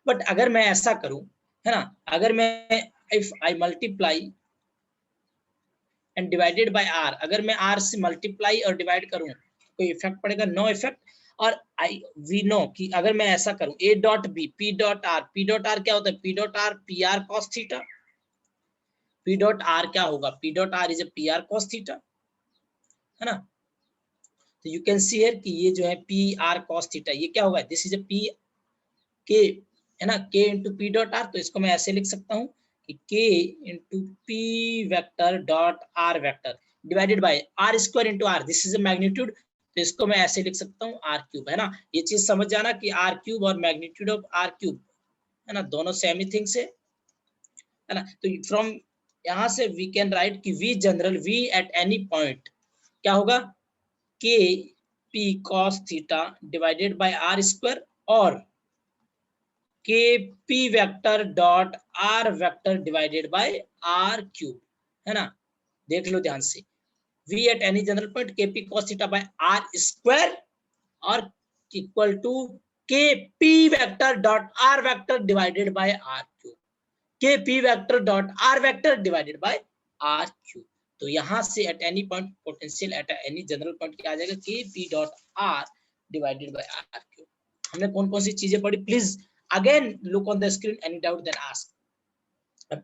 but अगर मैं ऐसा करूं, है ना, अगर मैं if I multiply and divided by r, अगर मैं r से मल्टीप्लाई और डिवाइड करूं कोई इफेक्ट पड़ेगा? No effect. और आई वी नो कि अगर मैं ऐसा करूं a dot b p dot r, p dot r क्या होता है p dot r p r cos theta, p dot r क्या होगा p dot r is a p r cos theta, है ना। तो यू कैन सी हियर कि ये जो है p r cos थीटा, ये क्या होगा, this is a p k, है ना, k into P dot R. तो इसको मैं ऐसे लिख सकता हूँ कि k into P vector dot R vector divided by R square into R, this is a magnitude. तो इसको मैं ऐसे लिख सकता हूँ आर क्यूब, है ना। ये चीज समझ जाना कि आर क्यूब और मैग्नीट्यूड ऑफ आर क्यूब, है ना, दोनों सेम ही थिंग्स है ना। तो फ्रॉम यहाँ से वी कैन राइट कि we general, we at any point क्या होगा K P cos theta divided by R square और K P vector dot R vector divided by R cube, है ना। देख लो ध्यान से, v at any general point K P cos theta by R square और equal to K P vector dot R vector divided by R cube, K P vector dot R vector divided by R cube. तो यहां से at any point potential at any general point क्या आ जाएगा K P dot R divided by R cube. हमने कौन कौन सी चीजें पढ़ी? Please again look on the screen, any doubt then ask,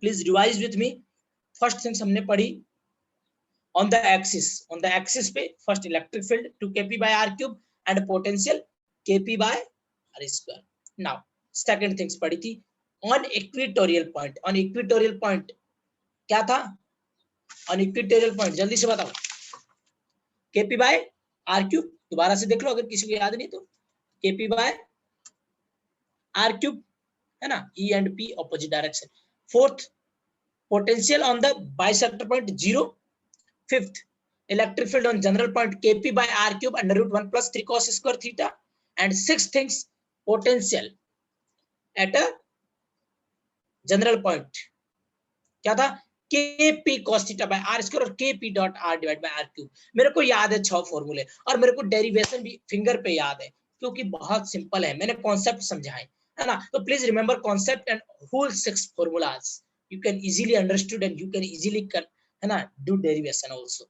please revise with me। first things हमने पढ़ी on the axis पे first electric field 2 kp by r cube and potential kp by r square। now second things पढ़ी थी on equatorial point क्या था on equatorial point, जल्दी से बताओ, kp by r cube। दोबारा से देख लो अगर किसी को याद नहीं तो, kp by r cube, है ना, E and P opposite direction। fourth potential on the bisector point 0। fifth electric field on general point kp by r cube under root 1 plus 3 cos square theta। and sixth things potential at a general point क्या था kp cos theta by r square और kp dot r divided by r cube। मेरे को याद है 6 फॉर्मूले और मेरे को डेरिवेशन भी फिंगर पे याद है क्योंकि बहुत सिंपल है, मैंने कॉन्सेप्ट समझाए, है ना। तो please remember concept and whole 6 formulas, you can easily understood and you can easily है ना do derivation also।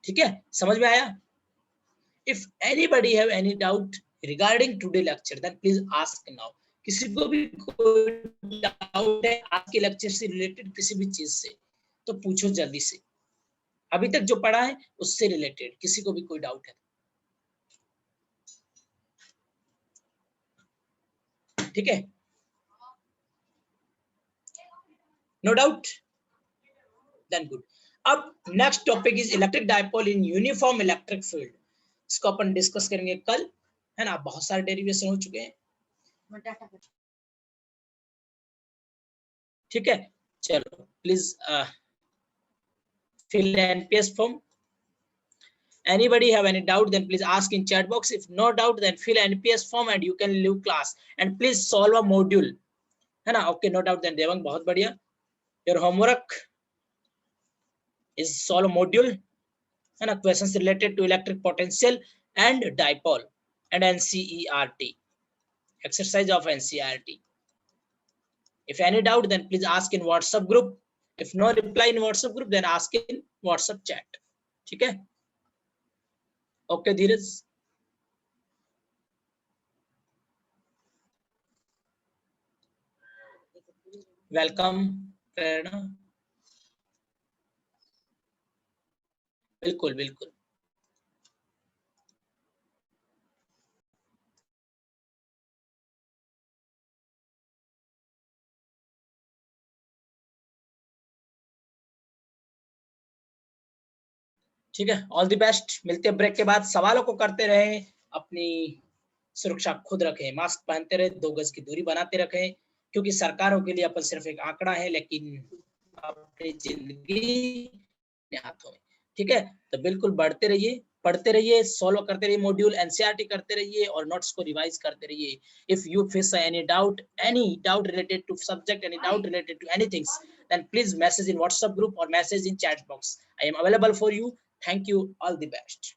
ठीक है, समझ में आया? If anybody have any doubt regarding today lecture, then please ask now. किसी को भी कोई डाउट है आज के लेक्चर से रिलेटेड किसी भी चीज से, तो पूछो जल्दी से। अभी तक जो पढ़ा है उससे रिलेटेड किसी को भी कोई डाउट है, ठीक है? No doubt, then good. अब next topic is electric dipole in uniform electric field. इसको अपन डिस्कस करेंगे कल, है ना? बहुत सारे डेरिवेशन हो चुके हैं, ठीक है? चलो please fill NPS form. Anybody have any doubt, then please ask in chat box. If no doubt, then fill NPS form and you can leave class and please solve a module, है ना? Okay, no doubt, then Devang, बहुत बढ़िया। Your homework is solve a module, है ना? Questions related to electric potential and dipole and NCERT, exercise of NCERT. If any doubt, then please ask in WhatsApp group. If no reply in WhatsApp group, then ask in WhatsApp chat, ठीक है? Okay, धीरज, वेलकम। प्रेरणा, बिल्कुल बिल्कुल, ठीक है। ऑल द बेस्ट, मिलते हैं ब्रेक के बाद। सवालों को करते रहे, अपनी सुरक्षा खुद रखें, मास्क पहनते रहे, 2 गज की दूरी बनाते रखें, क्योंकि सरकारों के लिए अपन सिर्फ एक आंकड़ा है, लेकिन अपनी जिंदगी अपने हाथों में, ठीक है? तो बिल्कुल बढ़ते रहिए, पढ़ते रहिए, सॉल्व करते रहिए मॉड्यूल, एनसीईआरटी करते रहिए और नोट्स को रिवाइज करते रहिए। If you face any doubt related to subject, any doubt related to anything, then please message in WhatsApp group or message in chat box. I am available for you. Thank you, all the best.